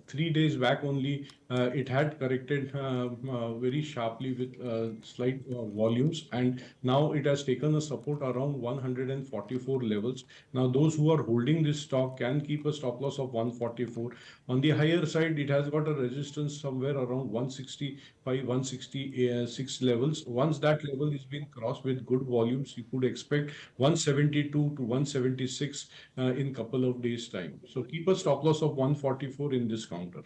Speaker 6: 3 days back only it had corrected very sharply with slight volumes, and now it has taken a support around 144 levels. Now, those who are holding this stock can keep a stop loss of 144. On the higher side, it has got a resistance somewhere around 165, 166 levels. Once that level is being crossed with good volumes, you could expect 172 to 176 in couple of days time. So keep a stop loss of 144 in this counter.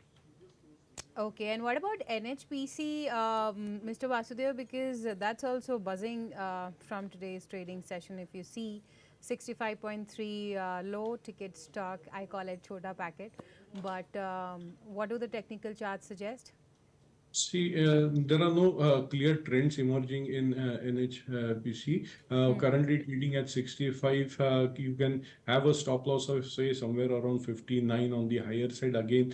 Speaker 2: Okay, and what about NHPC, Mr. Vasudev? Because that's also buzzing from today's trading session. If you see 65.3 low ticket stock, I call it chota packet. But what do the technical charts suggest?
Speaker 6: See, there are no clear trends emerging in NHPC. Currently trading at 65, you can have a stop loss of say somewhere around 59 on the higher side. Again,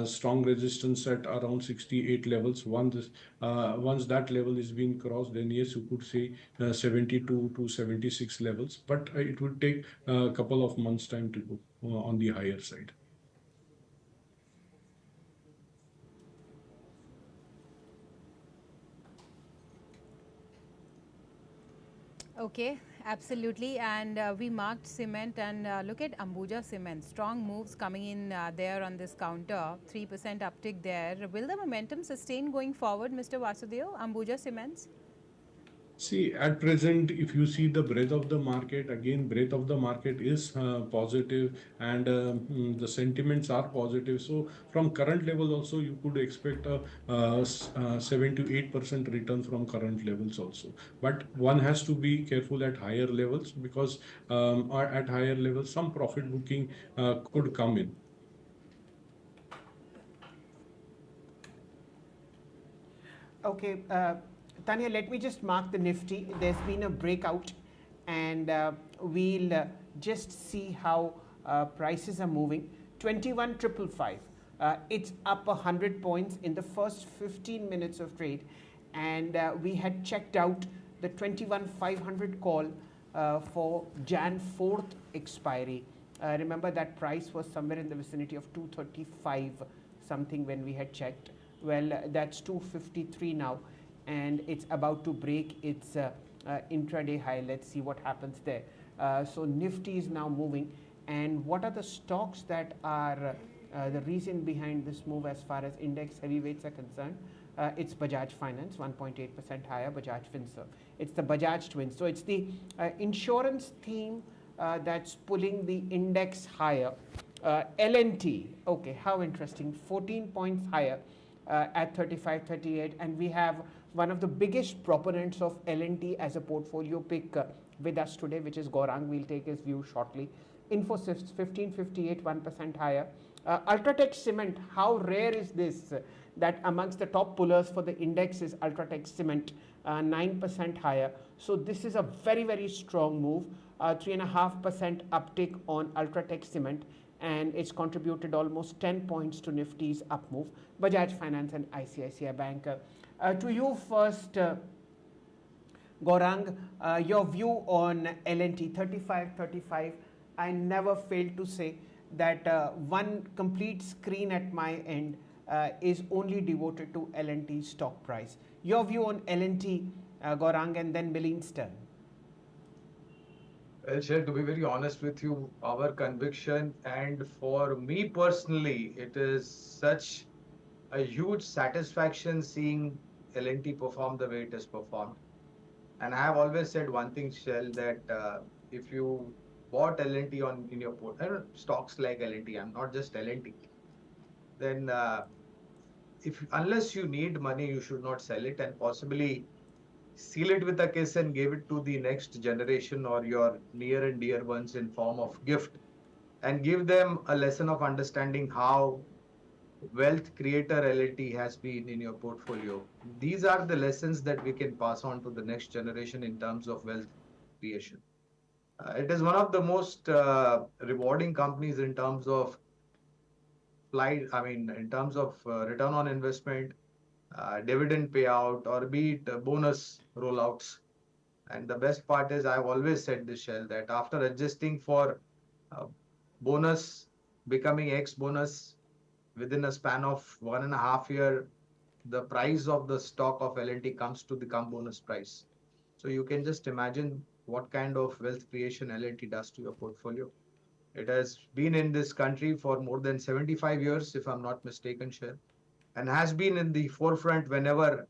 Speaker 6: strong resistance at around 68 levels. Once that level is being crossed, then yes, you could say 72 to 76 levels. But it would take a couple of months time to go on the higher side.
Speaker 2: Okay, absolutely. And we marked cement, and look at Ambuja Cement. Strong moves coming in there on this counter. 3% uptick there. Will the momentum sustain going forward, Mr. Vasudev? Ambuja Cements?
Speaker 6: See, at present, if you see the breadth of the market, again, breadth of the market is positive, and the sentiments are positive. So, from current level also, you could expect a 7 to 8% return from current levels also. But one has to be careful at higher levels, because or at higher levels, some profit booking could come in.
Speaker 3: Okay, Tanya, let me just mark the Nifty. There's been a breakout, and we'll just see how prices are moving. 21,555. It's up 100 points in the first 15 minutes of trade, and we had checked out the 21,500 call for Jan 4th expiry. Remember that price was somewhere in the vicinity of 235 something when we had checked. Well, that's 253 now, and it's about to break its intraday high. Let's see what happens there. So Nifty is now moving, and what are the stocks that are the reason behind this move as far as index heavyweights are concerned? It's Bajaj Finance, 1.8% higher, Bajaj Finserv. It's the Bajaj twins. So it's the insurance theme that's pulling the index higher. L&T, okay, how interesting, 14 points higher. At 35.38, and we have one of the biggest proponents of L&T as a portfolio pick with us today, which is Gaurang. We'll take his view shortly. Infosys 15.58, 1% higher. Ultratech Cement, how rare is this that amongst the top pullers for the index is Ultratech Cement, 9% higher. So this is a very, very strong move. 3.5% uptick on Ultratech Cement, and it's contributed almost 10 points to Nifty's up move. Bajaj Finance and ICICI Bank. To you first, Gaurang, your view on L&T 35.35. I never fail to say that one complete screen at my end is only devoted to L&T stock price. Your view on L&T, Gaurang, and then Milling's turn.
Speaker 4: Well, Shail, to be very honest with you, our conviction, and for me personally, it is such a huge satisfaction seeing L&T perform the way it has performed. And I have always said one thing, Shail, that if you bought L&T in your portfolio, stocks like L&T, I'm not just L&T, then unless you need money, you should not sell it, and possibly seal it with a kiss and give it to the next generation or your near and dear ones in form of gift, and give them a lesson of understanding how wealth creator L&T has been in your portfolio. These are the lessons that we can pass on to the next generation in terms of wealth creation. It is one of the most rewarding companies in terms of in terms of return on investment, dividend payout, or be it bonus rollouts. And the best part is, I've always said this, Shell, that after adjusting for bonus becoming X bonus, within a span of 1.5 year, the price of the stock of L&T comes to the bonus price. So you can just imagine what kind of wealth creation L&T does to your portfolio. It has been in this country for more than 75 years, if I'm not mistaken, Share, and has been in the forefront whenever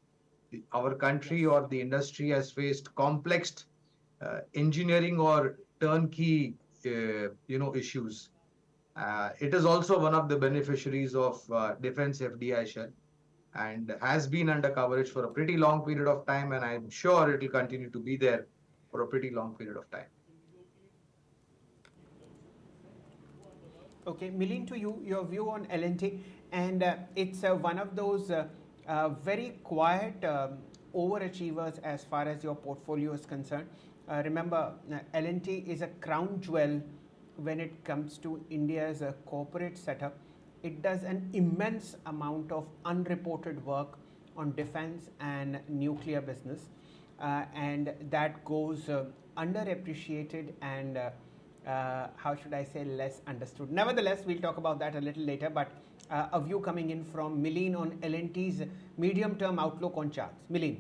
Speaker 4: our country or the industry has faced complex engineering or turnkey, issues. It is also one of the beneficiaries of defense FDI share and has been under coverage for a pretty long period of time, and I'm sure it will continue to be there for a pretty long period of time.
Speaker 3: Okay, Milin, to you, your view on LNT, and it's one of those very quiet overachievers as far as your portfolio is concerned. Remember, LNT is a crown jewel when it comes to India's corporate setup. It does an immense amount of unreported work on defense and nuclear business, and that goes underappreciated and how should I say, less understood. Nevertheless, we'll talk about that a little later, but a view coming in from Milin on L&T's medium-term outlook on charts. Milin.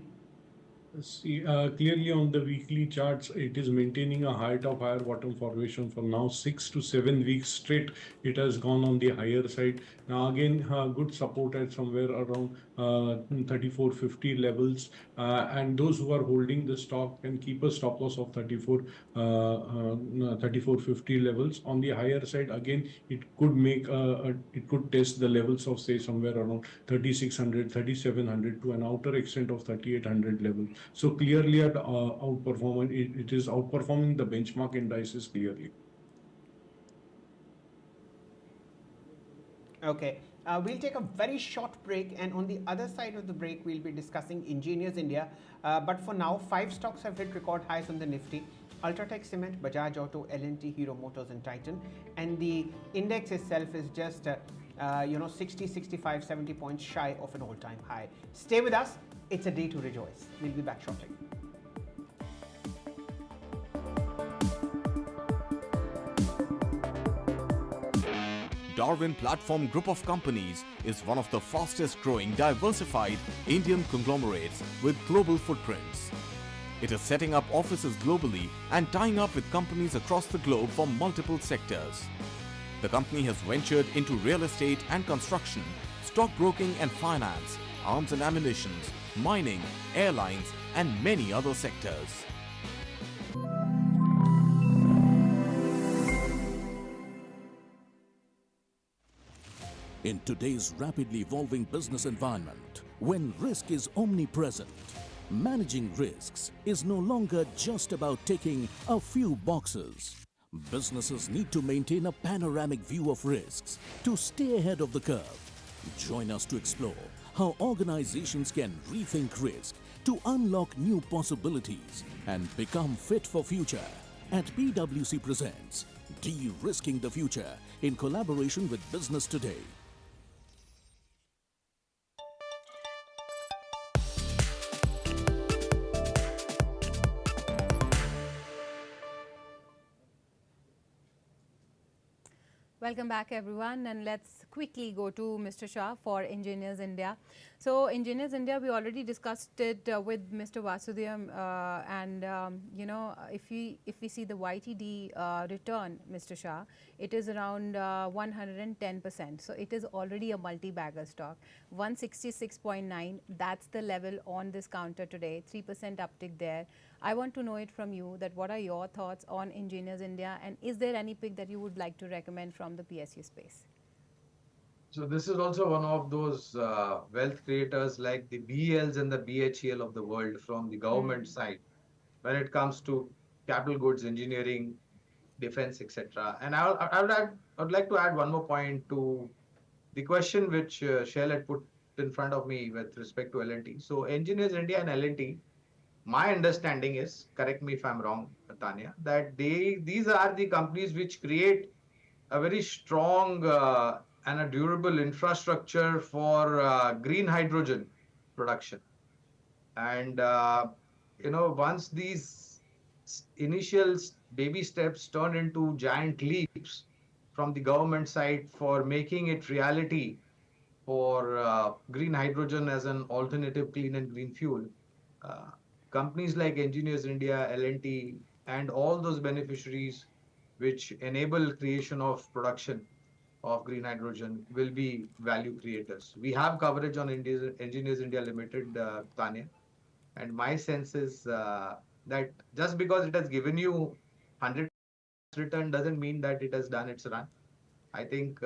Speaker 6: See, clearly on the weekly charts, it is maintaining a high top, higher bottom formation for now 6 to 7 weeks straight. It has gone on the higher side. Now again, good support at somewhere around 3450 levels. And those who are holding the stock can keep a stop loss of 3450 levels. On the higher side, again, it could make it could test the levels of say somewhere around 3600, 3700 to an outer extent of 3800 level. So clearly at outperforming, it is outperforming the benchmark indices clearly.
Speaker 3: Okay, we'll take a very short break, and on the other side of the break, we'll be discussing Engineers India. But for now, 5 stocks have hit record highs on the Nifty: Ultratech Cement, Bajaj Auto, L&T, Hero Motors, and Titan. And the index itself is just 60, 65, 70 points shy of an all-time high. Stay with us. It's a day to rejoice. We'll be back shortly.
Speaker 1: Darwin Platform Group of Companies is one of the fastest growing diversified Indian conglomerates with global footprints. It is setting up offices globally and tying up with companies across the globe for multiple sectors. The company has ventured into real estate and construction, stockbroking and finance, arms and ammunition, mining, airlines, and many other sectors.
Speaker 5: In today's rapidly evolving business environment, when risk is omnipresent, managing risks is no longer just about ticking a few boxes. Businesses need to maintain a panoramic view of risks to stay ahead of the curve. Join us to explore how organizations can rethink risk to unlock new possibilities and become fit for future. At PwC presents De-Risking the Future in collaboration with Business Today.
Speaker 2: Welcome back everyone, and let's quickly go to Mr. Shah for Engineers India. So Engineers India, we already discussed it with Mr. Vasudham, and if we see the YTD return, Mr. Shah, it is around 110%. So it is already a multi-bagger stock. 166.9, that's the level on this counter today, 3% uptick there. I want to know it from you that what are your thoughts on Engineers India, and is there any pick that you would like to recommend from the PSU space?
Speaker 4: So this is also one of those wealth creators like the BELs and the BHEL of the world from the government side when it comes to capital goods, engineering, defense, etc. And I would like to add one more point to the question which Shail had put in front of me with respect to L&T. So Engineers India and L&T, my understanding is, correct me if I'm wrong, Tanya, that these are the companies which create a very strong and a durable infrastructure for green hydrogen production. And once these initial baby steps turn into giant leaps from the government side for making it reality for green hydrogen as an alternative clean and green fuel, uh, companies like Engineers India, L&T, and all those beneficiaries which enable creation of production of green hydrogen will be value creators. We have coverage on Engineers India Limited, Tanya, and my sense is that just because it has given you 100% return doesn't mean that it has done its run. I think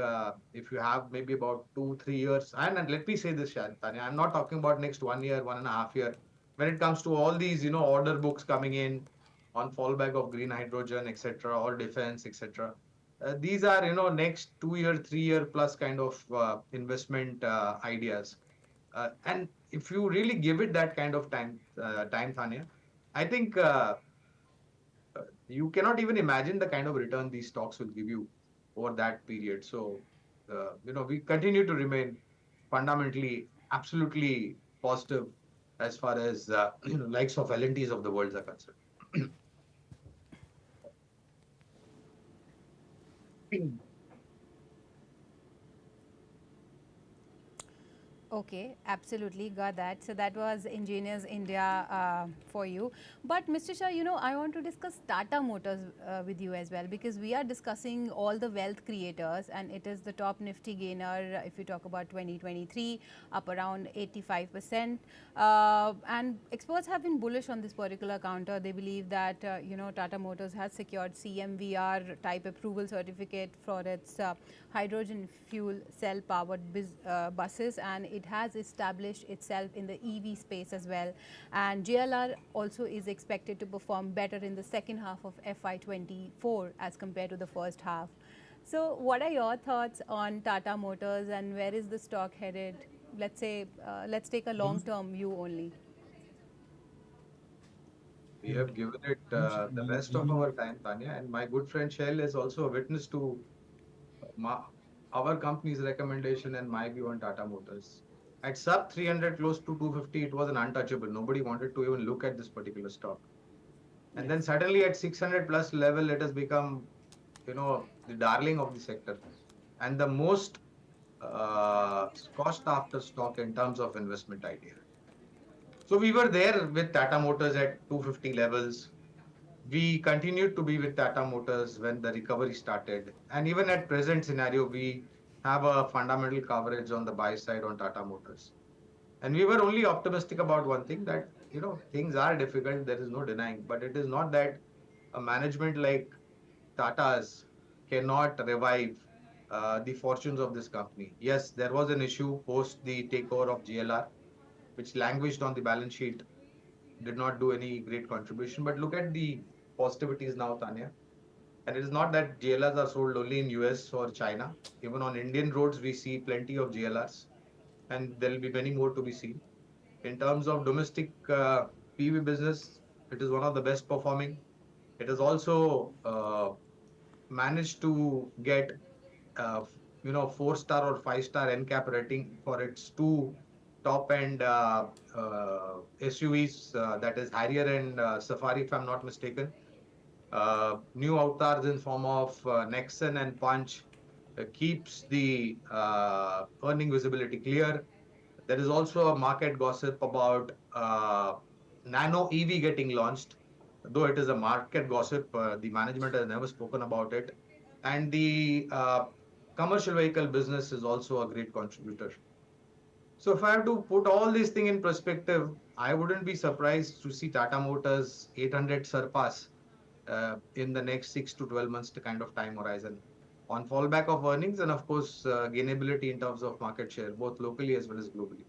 Speaker 4: if you have maybe about 2, 3 years, and let me say this, Tanya, I'm not talking about next 1 year, 1.5 year. When it comes to all these, order books coming in on fallback of green hydrogen, etc., or defense, etc. These are, next 2 year, 3 year plus kind of investment ideas. And if you really give it that kind of time, Tanya, I think you cannot even imagine the kind of return these stocks will give you over that period. So, we continue to remain fundamentally absolutely positive as far as likes of L&Ts of the world are concerned.
Speaker 2: Okay, absolutely got that. So that was Engineers India for you. But Mr. Shah, I want to discuss Tata Motors with you as well, because we are discussing all the wealth creators and it is the top Nifty gainer if you talk about 2023, up around 85%. And experts have been bullish on this particular counter. They believe that, Tata Motors has secured CMVR type approval certificate for its hydrogen fuel cell powered buses, and it has established itself in the EV space as well. And JLR also is expected to perform better in the second half of FY24 as compared to the first half. So what are your thoughts on Tata Motors and where is the stock headed? Let's say, let's take a long-term view only.
Speaker 4: We have given it the best of our time, Tanya, and my good friend Shail is also a witness to ma- our company's recommendation and my view on Tata Motors. At sub 300, close to 250, it was an untouchable. Nobody wanted to even look at this particular stock. And then suddenly at 600 plus level, it has become, the darling of the sector and the most cost after stock in terms of investment idea. So we were there with Tata Motors at 250 levels. We continued to be with Tata Motors when the recovery started. And even at present scenario, we have a fundamental coverage on the buy side on Tata Motors. And we were only optimistic about one thing, that, things are difficult. There is no denying, but it is not that a management like Tata's cannot revive the fortunes of this company. Yes, there was an issue post the takeover of GLR, which languished on the balance sheet, did not do any great contribution. But look at the positivities now, Tanya. And it is not that GLRs are sold only in US or China. Even on Indian roads, we see plenty of GLRs, and there will be many more to be seen. In terms of domestic PV business, it is one of the best performing. It has also managed to get, 4-star or 5-star NCAP rating for its two top-end SUVs, that is Harrier and Safari, if I'm not mistaken. New avatars in form of Nexon and Punch keeps the earning visibility clear. There is also a market gossip about Nano EV getting launched, though it is a market gossip. The management has never spoken about it. And the commercial vehicle business is also a great contributor. So if I have to put all these things in perspective, I wouldn't be surprised to see Tata Motors 800 surpass in the next 6 to 12 months to kind of time horizon on fallback of earnings and of course gainability in terms of market share, both locally as well as globally.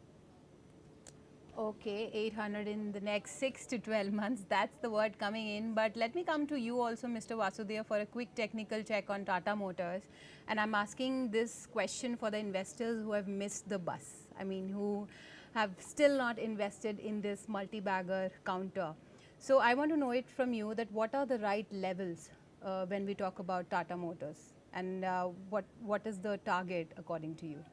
Speaker 2: Okay, 800 in the next 6 to 12 months. That's the word coming in. But let me come to you also, Mr. Vasudeva, for a quick technical check on Tata Motors. And I'm asking this question for the investors who have missed the bus. I mean, who have still not invested in this multi-bagger counter. So I want to know it from you that what are the right levels when we talk about Tata Motors, and what is the target according to you?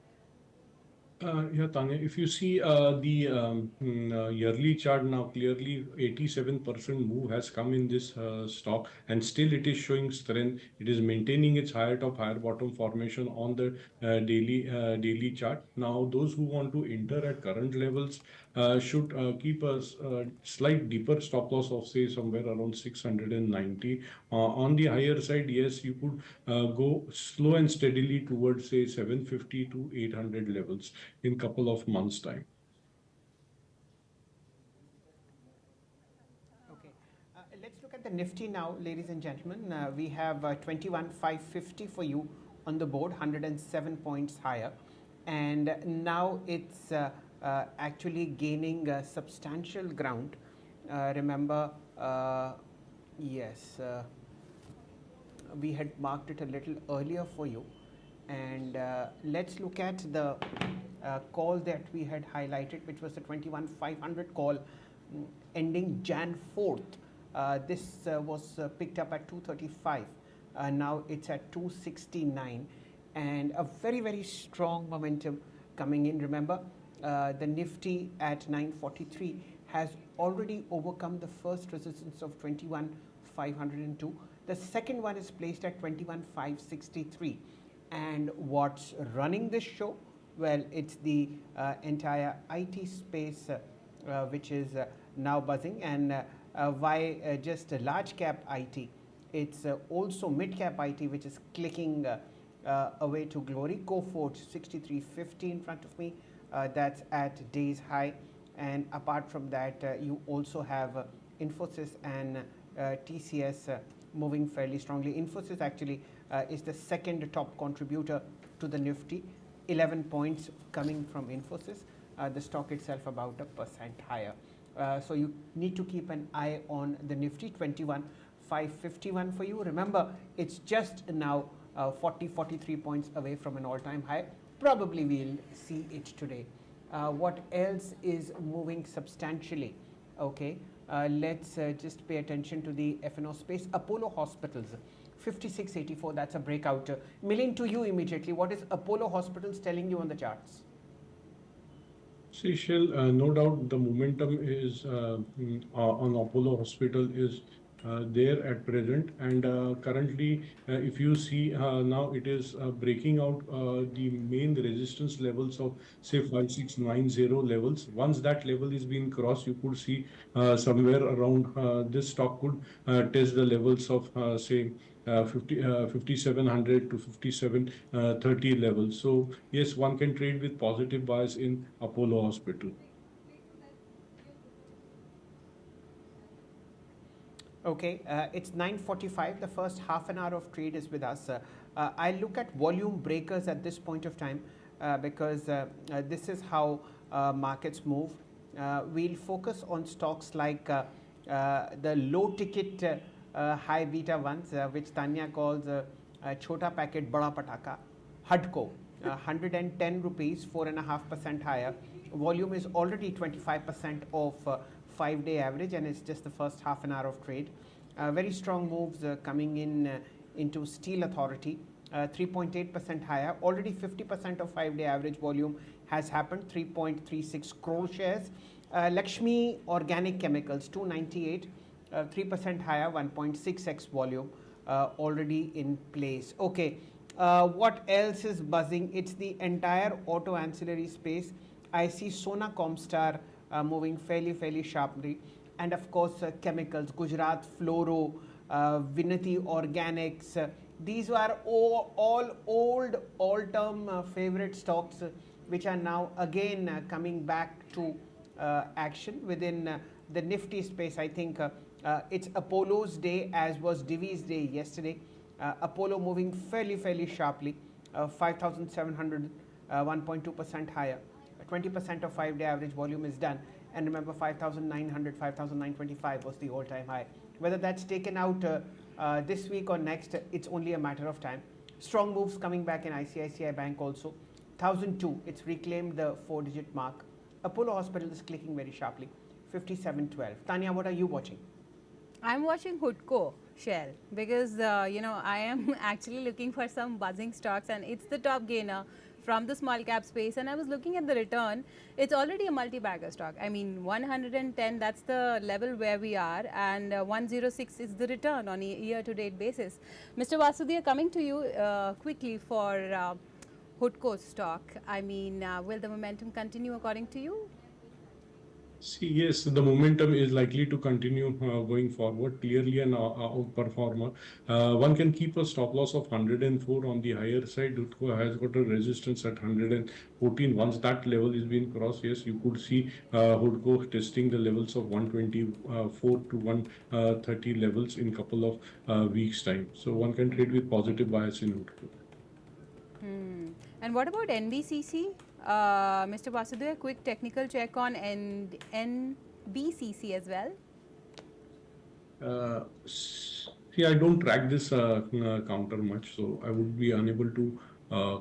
Speaker 6: Yeah, Tanya, if you see the yearly chart now, clearly 87% move has come in this stock, and still it is showing strength. It is maintaining its higher top, higher bottom formation on the daily chart. Now, those who want to enter at current levels should keep a slight deeper stop loss of say somewhere around 690. On the higher side, yes, you could go slow and steadily towards say 750 to 800 levels in couple of months' time.
Speaker 3: Okay, let's look at the Nifty now, ladies and gentlemen. We have 21,550 for you on the board, 107 points higher, and now it's actually gaining substantial ground. Remember, yes, we had marked it a little earlier for you, and let's look at the call that we had highlighted, which was the 21,500 call ending Jan 4th. This was picked up at 235. Now it's at 269, and a very, very strong momentum coming in. Remember, the Nifty at 943 has already overcome the first resistance of 21,502. The second one is placed at 21,563. And what's running this show? Well, it's the entire IT space which is now buzzing. And why just a large cap IT? It's also mid cap IT which is clicking away to glory. Coforge 6350 in front of me. That's at day's high. And apart from that, you also have Infosys and TCS moving fairly strongly. Infosys actually is the second top contributor to the Nifty, 11 points coming from Infosys. The stock itself about 1% higher. So you need to keep an eye on the Nifty. 21,551 for you. Remember, it's just now 43 points away from an all-time high. Probably we'll see it today. What else is moving substantially? Okay, let's just pay attention to the F&O space. Apollo Hospitals, 5684, that's a breakout. Milling to you immediately, what is Apollo Hospitals telling you on the charts?
Speaker 6: See, Shail, no doubt the momentum is on Apollo Hospital is there at present, and currently if you see now it is breaking out the main resistance levels of say 5690 levels. Once that level is being crossed, you could see somewhere around this stock could test the levels of say 5700 to 5730 levels. So yes, one can trade with positive bias in Apollo Hospital.
Speaker 3: Okay, it's 9:45. The first half an hour of trade is with us. I look at volume breakers at this point of time because this is how markets move. We'll focus on stocks like the low ticket high beta ones, which Tanya calls chota packet bada pataka. Hudco, 110 rupees, 4.5% higher. Volume is already 25% of 5-day average, and it's just the first half an hour of trade. Very strong moves coming in into Steel Authority, 3.8% higher. Already 50% of 5-day average volume has happened, 3.36 crore shares. Lakshmi Organic Chemicals, 298, 3% higher, 1.6x volume already in place. Okay, what else is buzzing? It's the entire auto ancillary space. I see Sona Comstar moving fairly sharply, and of course chemicals, Gujarat Fluoro, Vinati Organics. These were all old all-term favorite stocks which are now again coming back to action within the Nifty space. I think it's Apollo's day, as was Divi's day yesterday. Apollo moving fairly sharply, 5,700, 1.2% higher. 20% of 5-day average volume is done, and remember 5,900, 5,925 was the all-time high. Whether that's taken out this week or next, it's only a matter of time. Strong moves coming back in ICICI Bank also. 1,002, it's reclaimed the 4-digit mark. Apollo Hospital is clicking very sharply, 5712. Tanya, what are you watching?
Speaker 2: I'm watching Hudco Shail because I am actually looking for some buzzing stocks, and it's the top gainer, from the small cap space, and I was looking at the return. It's already a multi-bagger stock. I mean, 110, that's the level where we are, and 106 is the return on a year-to-date basis. Mr. Vasudhya, coming to you quickly for Hudco stock. I mean, will the momentum continue according to you?
Speaker 6: See, yes, the momentum is likely to continue going forward. Clearly an outperformer. One can keep a stop loss of 104 on the higher side. Utco has got a resistance at 114. Once that level is being crossed, yes, you could see Hudco testing the levels of 124 to 130 levels in couple of weeks' time. So one can trade with positive bias in Hudco.
Speaker 2: And what about NBCC? Mr. Vasudhya, quick technical check on NBCC as well.
Speaker 6: See, I don't track this counter much, so I would be unable to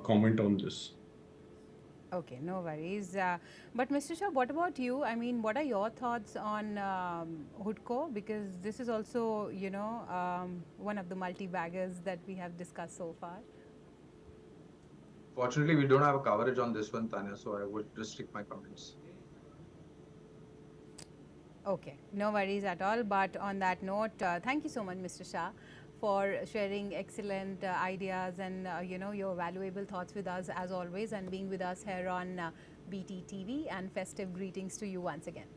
Speaker 6: comment on this.
Speaker 2: Okay, no worries. But Mr. Shah, what about you? I mean, what are your thoughts on Hudco? Because this is also, you know, one of the multi-baggers that we have discussed so far.
Speaker 4: Fortunately, we don't have a coverage on this one, Tanya, so I would restrict my comments.
Speaker 2: Okay, no worries at all. But on that note, thank you so much, Mr. Shah, for sharing excellent ideas and you know, your valuable thoughts with us as always, and being with us here on BTTV. And festive greetings to you once again.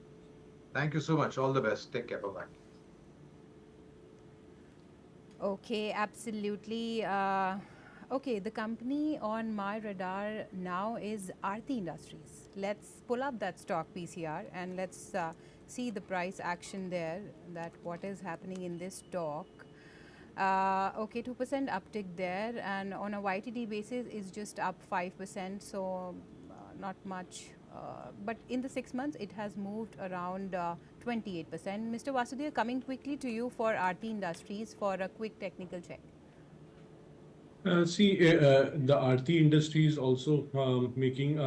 Speaker 4: Thank you so much. All the best. Take care. Bye-bye.
Speaker 2: Okay, absolutely. Okay, the company on my radar now is Aarti Industries. Let's pull up that stock PCR and let's see the price action there, that what is happening in this stock. Okay, 2% uptick there, and on a YTD basis is just up 5%, so not much. But in the 6 months, it has moved around 28%. Mr. Vasudhya, coming quickly to you for Aarti Industries for a quick technical check.
Speaker 6: The Aarti industry is also making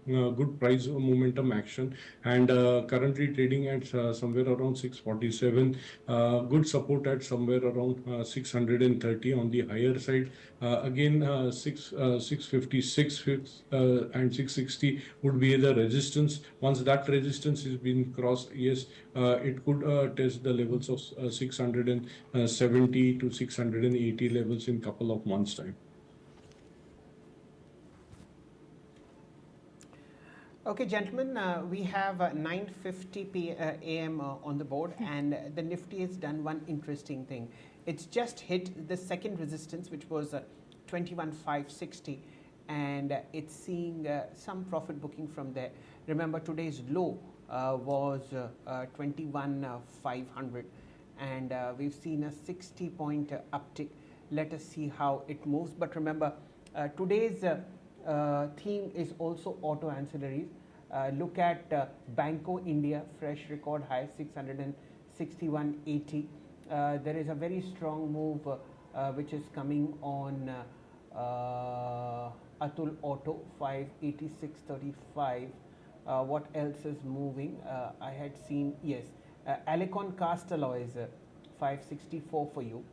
Speaker 6: good price momentum action, and currently trading at somewhere around 647. Good support at somewhere around 630 on the higher side. Again, 656 and 660 would be the resistance. Once that resistance is being crossed, yes, it could test the levels of 670 to 680 levels in couple of months' time.
Speaker 3: Okay, gentlemen, we have 9:50 a.m. On the board, and the Nifty has done one interesting thing. It's just hit the second resistance, which was 21,560, and it's seeing some profit booking from there. Remember, today's low was 21,500, and we've seen a 60-point uptick. Let us see how it moves. But remember, today's theme is also auto ancillaries. Look at Banco India, fresh record high, 661.80. There is a very strong move which is coming on Atul Auto, 586.35. What else is moving? I had seen, yes, Alicon Castalloy is 564 for you.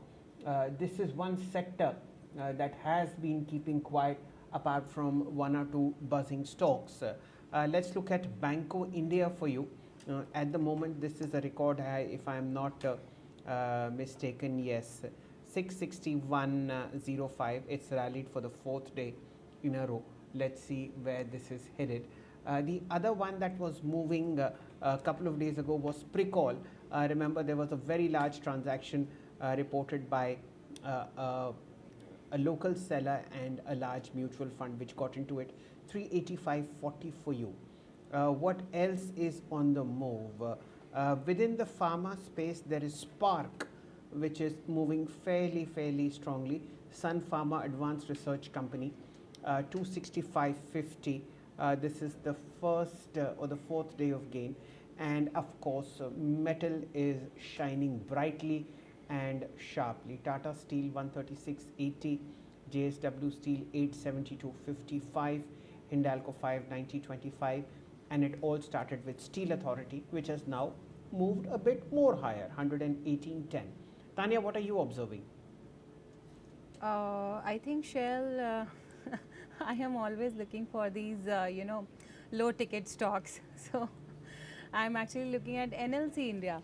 Speaker 3: This is one sector that has been keeping quiet, apart from one or two buzzing stocks. Let's look at Banco India for you. At the moment, this is a record high, if I am not mistaken. Yes, 661.05. It's rallied for the fourth day in a row. Let's see where this is headed. The other one that was moving a couple of days ago was Precall. Remember, there was a very large transaction reported by a local seller and a large mutual fund which got into it. 385.40 for you. What else is on the move? Within the pharma space, there is Spark, which is moving fairly strongly. Sun Pharma Advanced Research Company, 265.50. This is the first or the fourth day of gain. And of course, metal is shining brightly and sharply. Tata Steel 136.80, JSW Steel 872.55, Hindalco 590.25, and it all started with Steel Authority, which has now moved a bit more higher, 118.10. Tanya, what are you observing?
Speaker 2: I think Shail, I am always looking for these, low ticket stocks. So I'm actually looking at NLC India.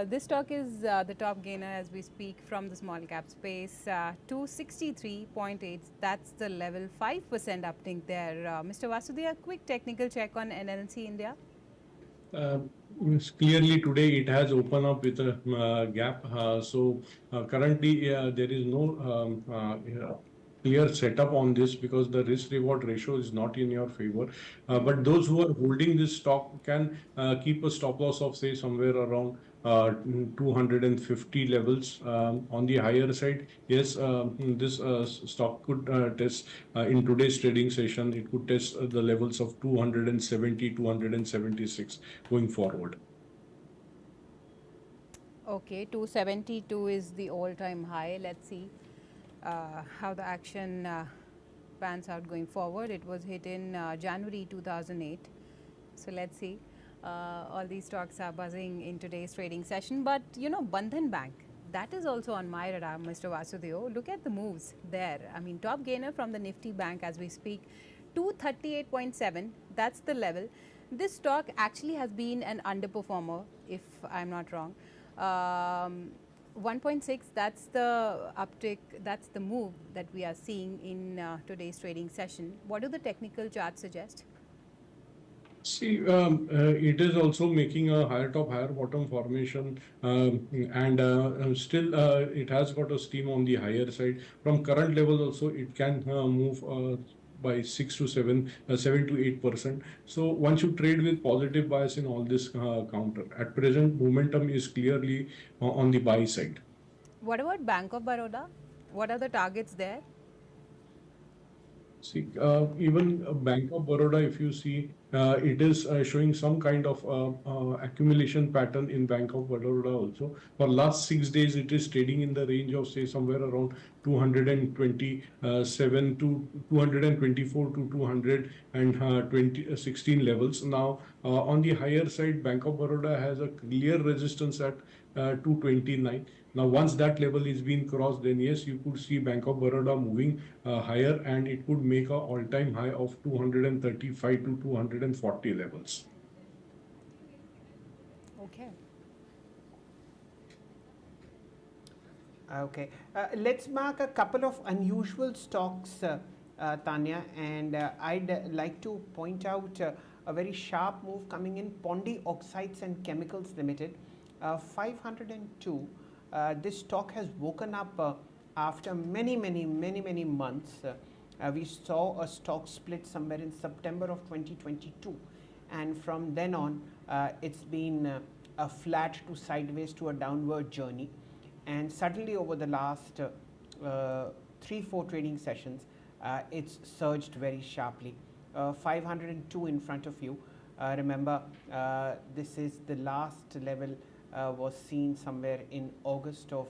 Speaker 2: This stock is the top gainer as we speak from the small cap space, 263.8. That's the level, 5% uptick there. Mr. Vasudhya, quick technical check on NLC India.
Speaker 6: Clearly today it has opened up with a gap. Currently there is no clear setup on this because the risk reward ratio is not in your favor. But those who are holding this stock can keep a stop loss of say somewhere around 250 levels. On the higher side, yes, this stock could test in today's trading session, it could test the levels of 270, 276 going forward.
Speaker 2: Okay, 272 is the all-time high. Let's see how the action pans out going forward. It was hit in January 2008. So let's see. All these stocks are buzzing in today's trading session. But, Bandhan Bank, that is also on my radar, Mr. Vasudhya. Look at the moves there. I mean, top gainer from the Nifty Bank as we speak, 238.7. That's the level. This stock actually has been an underperformer, if I'm not wrong. 1.6, that's the uptick, that's the move that we are seeing in today's trading session. What do the technical charts suggest?
Speaker 6: See, it is also making a higher top, higher bottom formation, and still it has got a steam on the higher side. From current levels also, it can move by 6 to 7, 7 to 8%. So one should trade with positive bias in all this counter. At present, momentum is clearly on the buy side.
Speaker 2: What about Bank of Baroda? What are the targets there?
Speaker 6: See, even Bank of Baroda, if you see, it is showing some kind of accumulation pattern in Bank of Baroda also. For last 6 days, it is trading in the range of say somewhere around 227 to 224 to 216 levels. Now, on the higher side, Bank of Baroda has a clear resistance at 229. Now, once that level is being crossed, then yes, you could see Bank of Baroda moving higher, and it could make an all-time high of 235 to 240 levels.
Speaker 2: Okay.
Speaker 3: Okay, let's mark a couple of unusual stocks, Tanya, and I'd like to point out a very sharp move coming in. Pondy Oxides and Chemicals Limited, 502. This stock has woken up after many months. We saw a stock split somewhere in September of 2022, and from then on it's been a flat to sideways to a downward journey, and suddenly over the last 3-4 trading sessions it's surged very sharply. 502 in front of you. Remember, this is the last level was seen somewhere in August of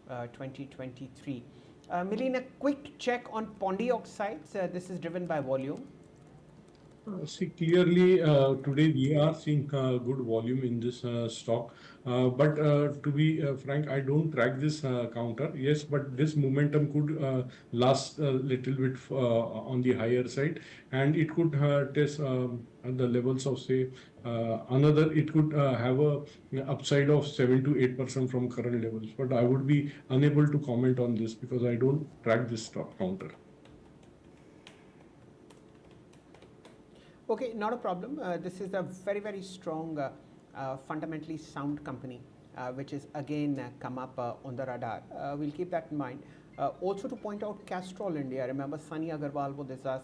Speaker 3: 2023. Milene, a quick check on Pondy Oxides. This is driven by volume.
Speaker 6: See, clearly today we are seeing good volume in this stock. But to be frank, I don't track this counter. Yes, but this momentum could last a little bit on the higher side, and it could test the levels of say it could have a upside of 7 to 8% from current levels. But I would be unable to comment on this because I don't track this stock counter.
Speaker 3: Okay, not a problem. This is a very strong, fundamentally sound company, which is again come up on the radar. We'll keep that in mind. Also to point out Castrol India. Remember Sunny Agarwal with us,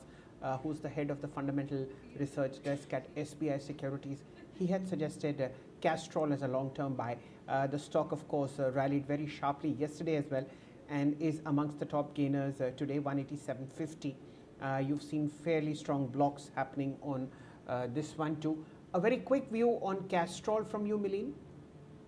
Speaker 3: who's the head of the fundamental research desk at SBI Securities. He had suggested Castrol as a long-term buy. The stock, of course, rallied very sharply yesterday as well, and is amongst the top gainers today, 187.50. You've seen fairly strong blocks happening on this one too. A very quick view on Castrol from you, Milene.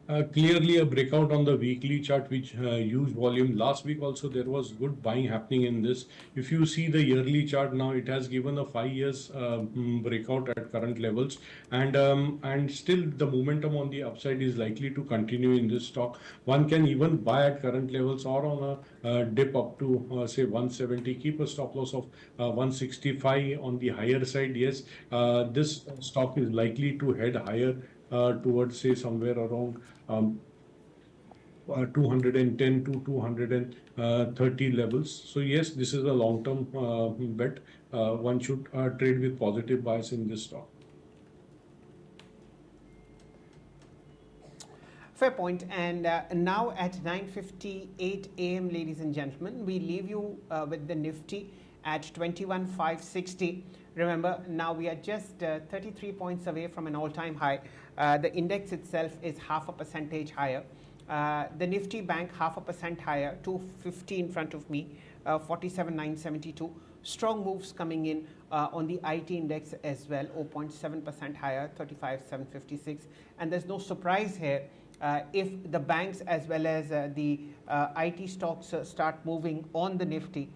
Speaker 6: Clearly a breakout on the weekly chart, which huge volume. Last week also there was good buying happening in this. If you see the yearly chart now, it has given a 5 years breakout at current levels, and still the momentum on the upside is likely to continue in this stock. One can even buy at current levels or on a dip up to say 170. Keep a stop loss of 165 on the higher side. Yes, this stock is likely to head higher towards say somewhere around 210 to 230 levels. So yes, this is a long-term bet. One should trade with positive bias in this stock.
Speaker 3: Fair point. And now at 9:58 a.m., ladies and gentlemen, we leave you with the Nifty at 21,560. Remember, now we are just 33 points away from an all-time high. The index itself is 0.5% higher. The Nifty Bank 0.5% higher, 250 in front of me, 47,972. Strong moves coming in on the IT index as well, 0.7% higher, 35,756. And there's no surprise here. If the banks as well as the IT stocks start moving on the Nifty,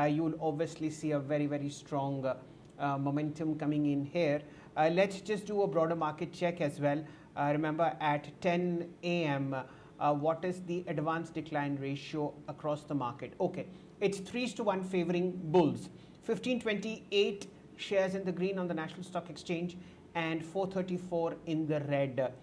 Speaker 3: you will obviously see a very, very strong momentum coming in here. Let's just do a broader market check as well. Remember at 10 a.m., what is the advanced decline ratio across the market? Okay, it's 3:1 favoring bulls. 1528 shares in the green on the National Stock Exchange and 434 in the red.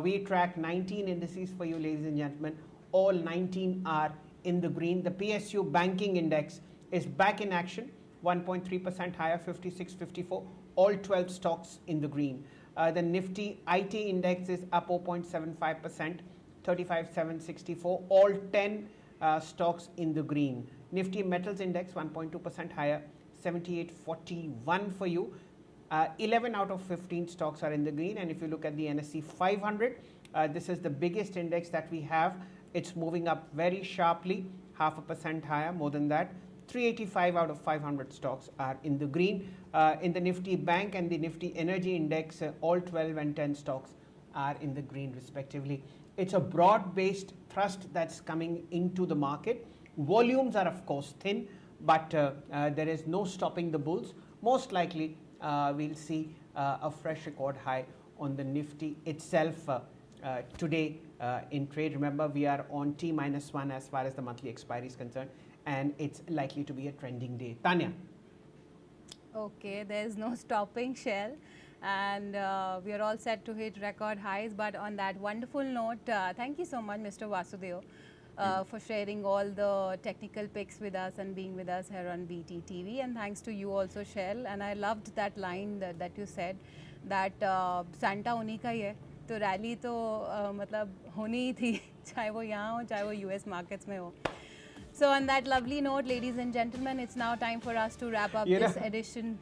Speaker 3: We track 19 indices for you, ladies and gentlemen. All 19 are in the green. The PSU banking index is back in action, 1.3% higher, 5654. All 12 stocks in the green. The Nifty IT index is up 0.75%, 35,764. All 10 stocks in the green. Nifty metals index 1.2% higher, 7841 for you. 11 out of 15 stocks are in the green. And if you look at the NSE 500, this is the biggest index that we have. It's moving up very sharply, 0.5% higher, more than that. 385 out of 500 stocks are in the green. In the Nifty Bank and the Nifty Energy Index, all 12 and 10 stocks are in the green respectively. It's a broad-based thrust that's coming into the market. Volumes are of course thin, but there is no stopping the bulls. Most likely we'll see a fresh record high on the Nifty itself today in trade. Remember, we are on T-1 as far as the monthly expiry is concerned, and it's likely to be a trending day. Tanya.
Speaker 2: Okay, there's no stopping, Shail, and we are all set to hit record highs. But on that wonderful note, thank you so much, Mr. Vasudeo, for sharing all the technical picks with us and being with us here on BTTV. And thanks to you also, Shail. And I loved that line that you said that Santa उन्हीं का ही है, तो rally तो मतलब होनी ही थी, चाहे वो यहाँ हो चाहे वो US markets में हो. So on that lovely note, ladies and gentlemen, it's now time for us to wrap up this edition.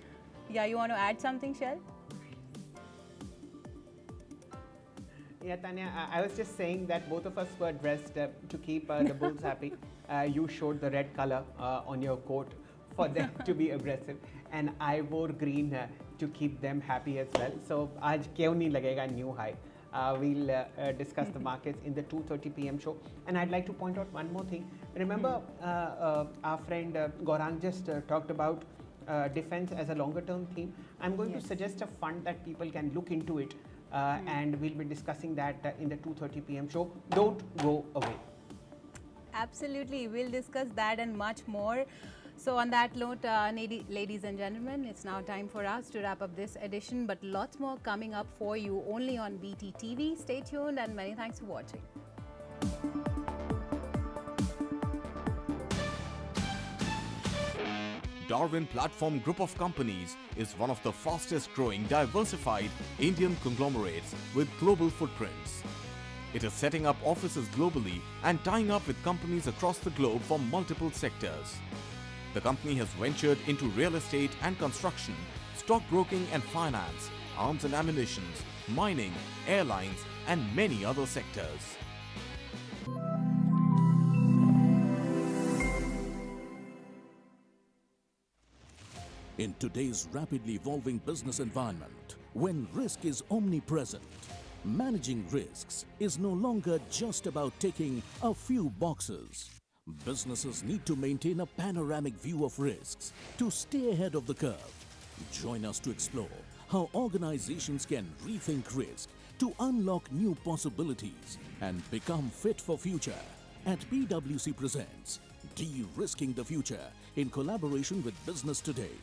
Speaker 2: Yeah, you want to add something, Shail?
Speaker 3: Yeah, Tanya, I was just saying that both of us were dressed to keep the bulls happy. You showed the red color on your coat for them to be aggressive, and I wore green to keep them happy as well. So, आज क्यों नहीं लगेगा new high? We'll discuss the markets in the 2:30 p.m. show. And I'd like to point out one more thing. Remember, our friend Gaurang just talked about defense as a longer term theme. I'm going to suggest a fund that people can look into it. And we'll be discussing that in the 2:30 p.m. show. Don't go away.
Speaker 2: Absolutely, we'll discuss that and much more. So on that note, ladies and gentlemen, it's now time for us to wrap up this edition, but lots more coming up for you only on BTTV. Stay tuned and many thanks for watching.
Speaker 1: Darwin Platform Group of Companies is one of the fastest growing diversified Indian conglomerates with global footprints. It is setting up offices globally and tying up with companies across the globe for multiple sectors. The company has ventured into real estate and construction, stockbroking and finance, arms and ammunition, mining, airlines and many other sectors.
Speaker 5: In today's rapidly evolving business environment, when risk is omnipresent, Managing risks is no longer just about ticking a few boxes. Businesses need to maintain a panoramic view of risks to stay ahead of the curve. Join us to explore how organizations can rethink risk to unlock new possibilities and become fit for future. At PwC presents De-Risking the Future in collaboration with Business Today.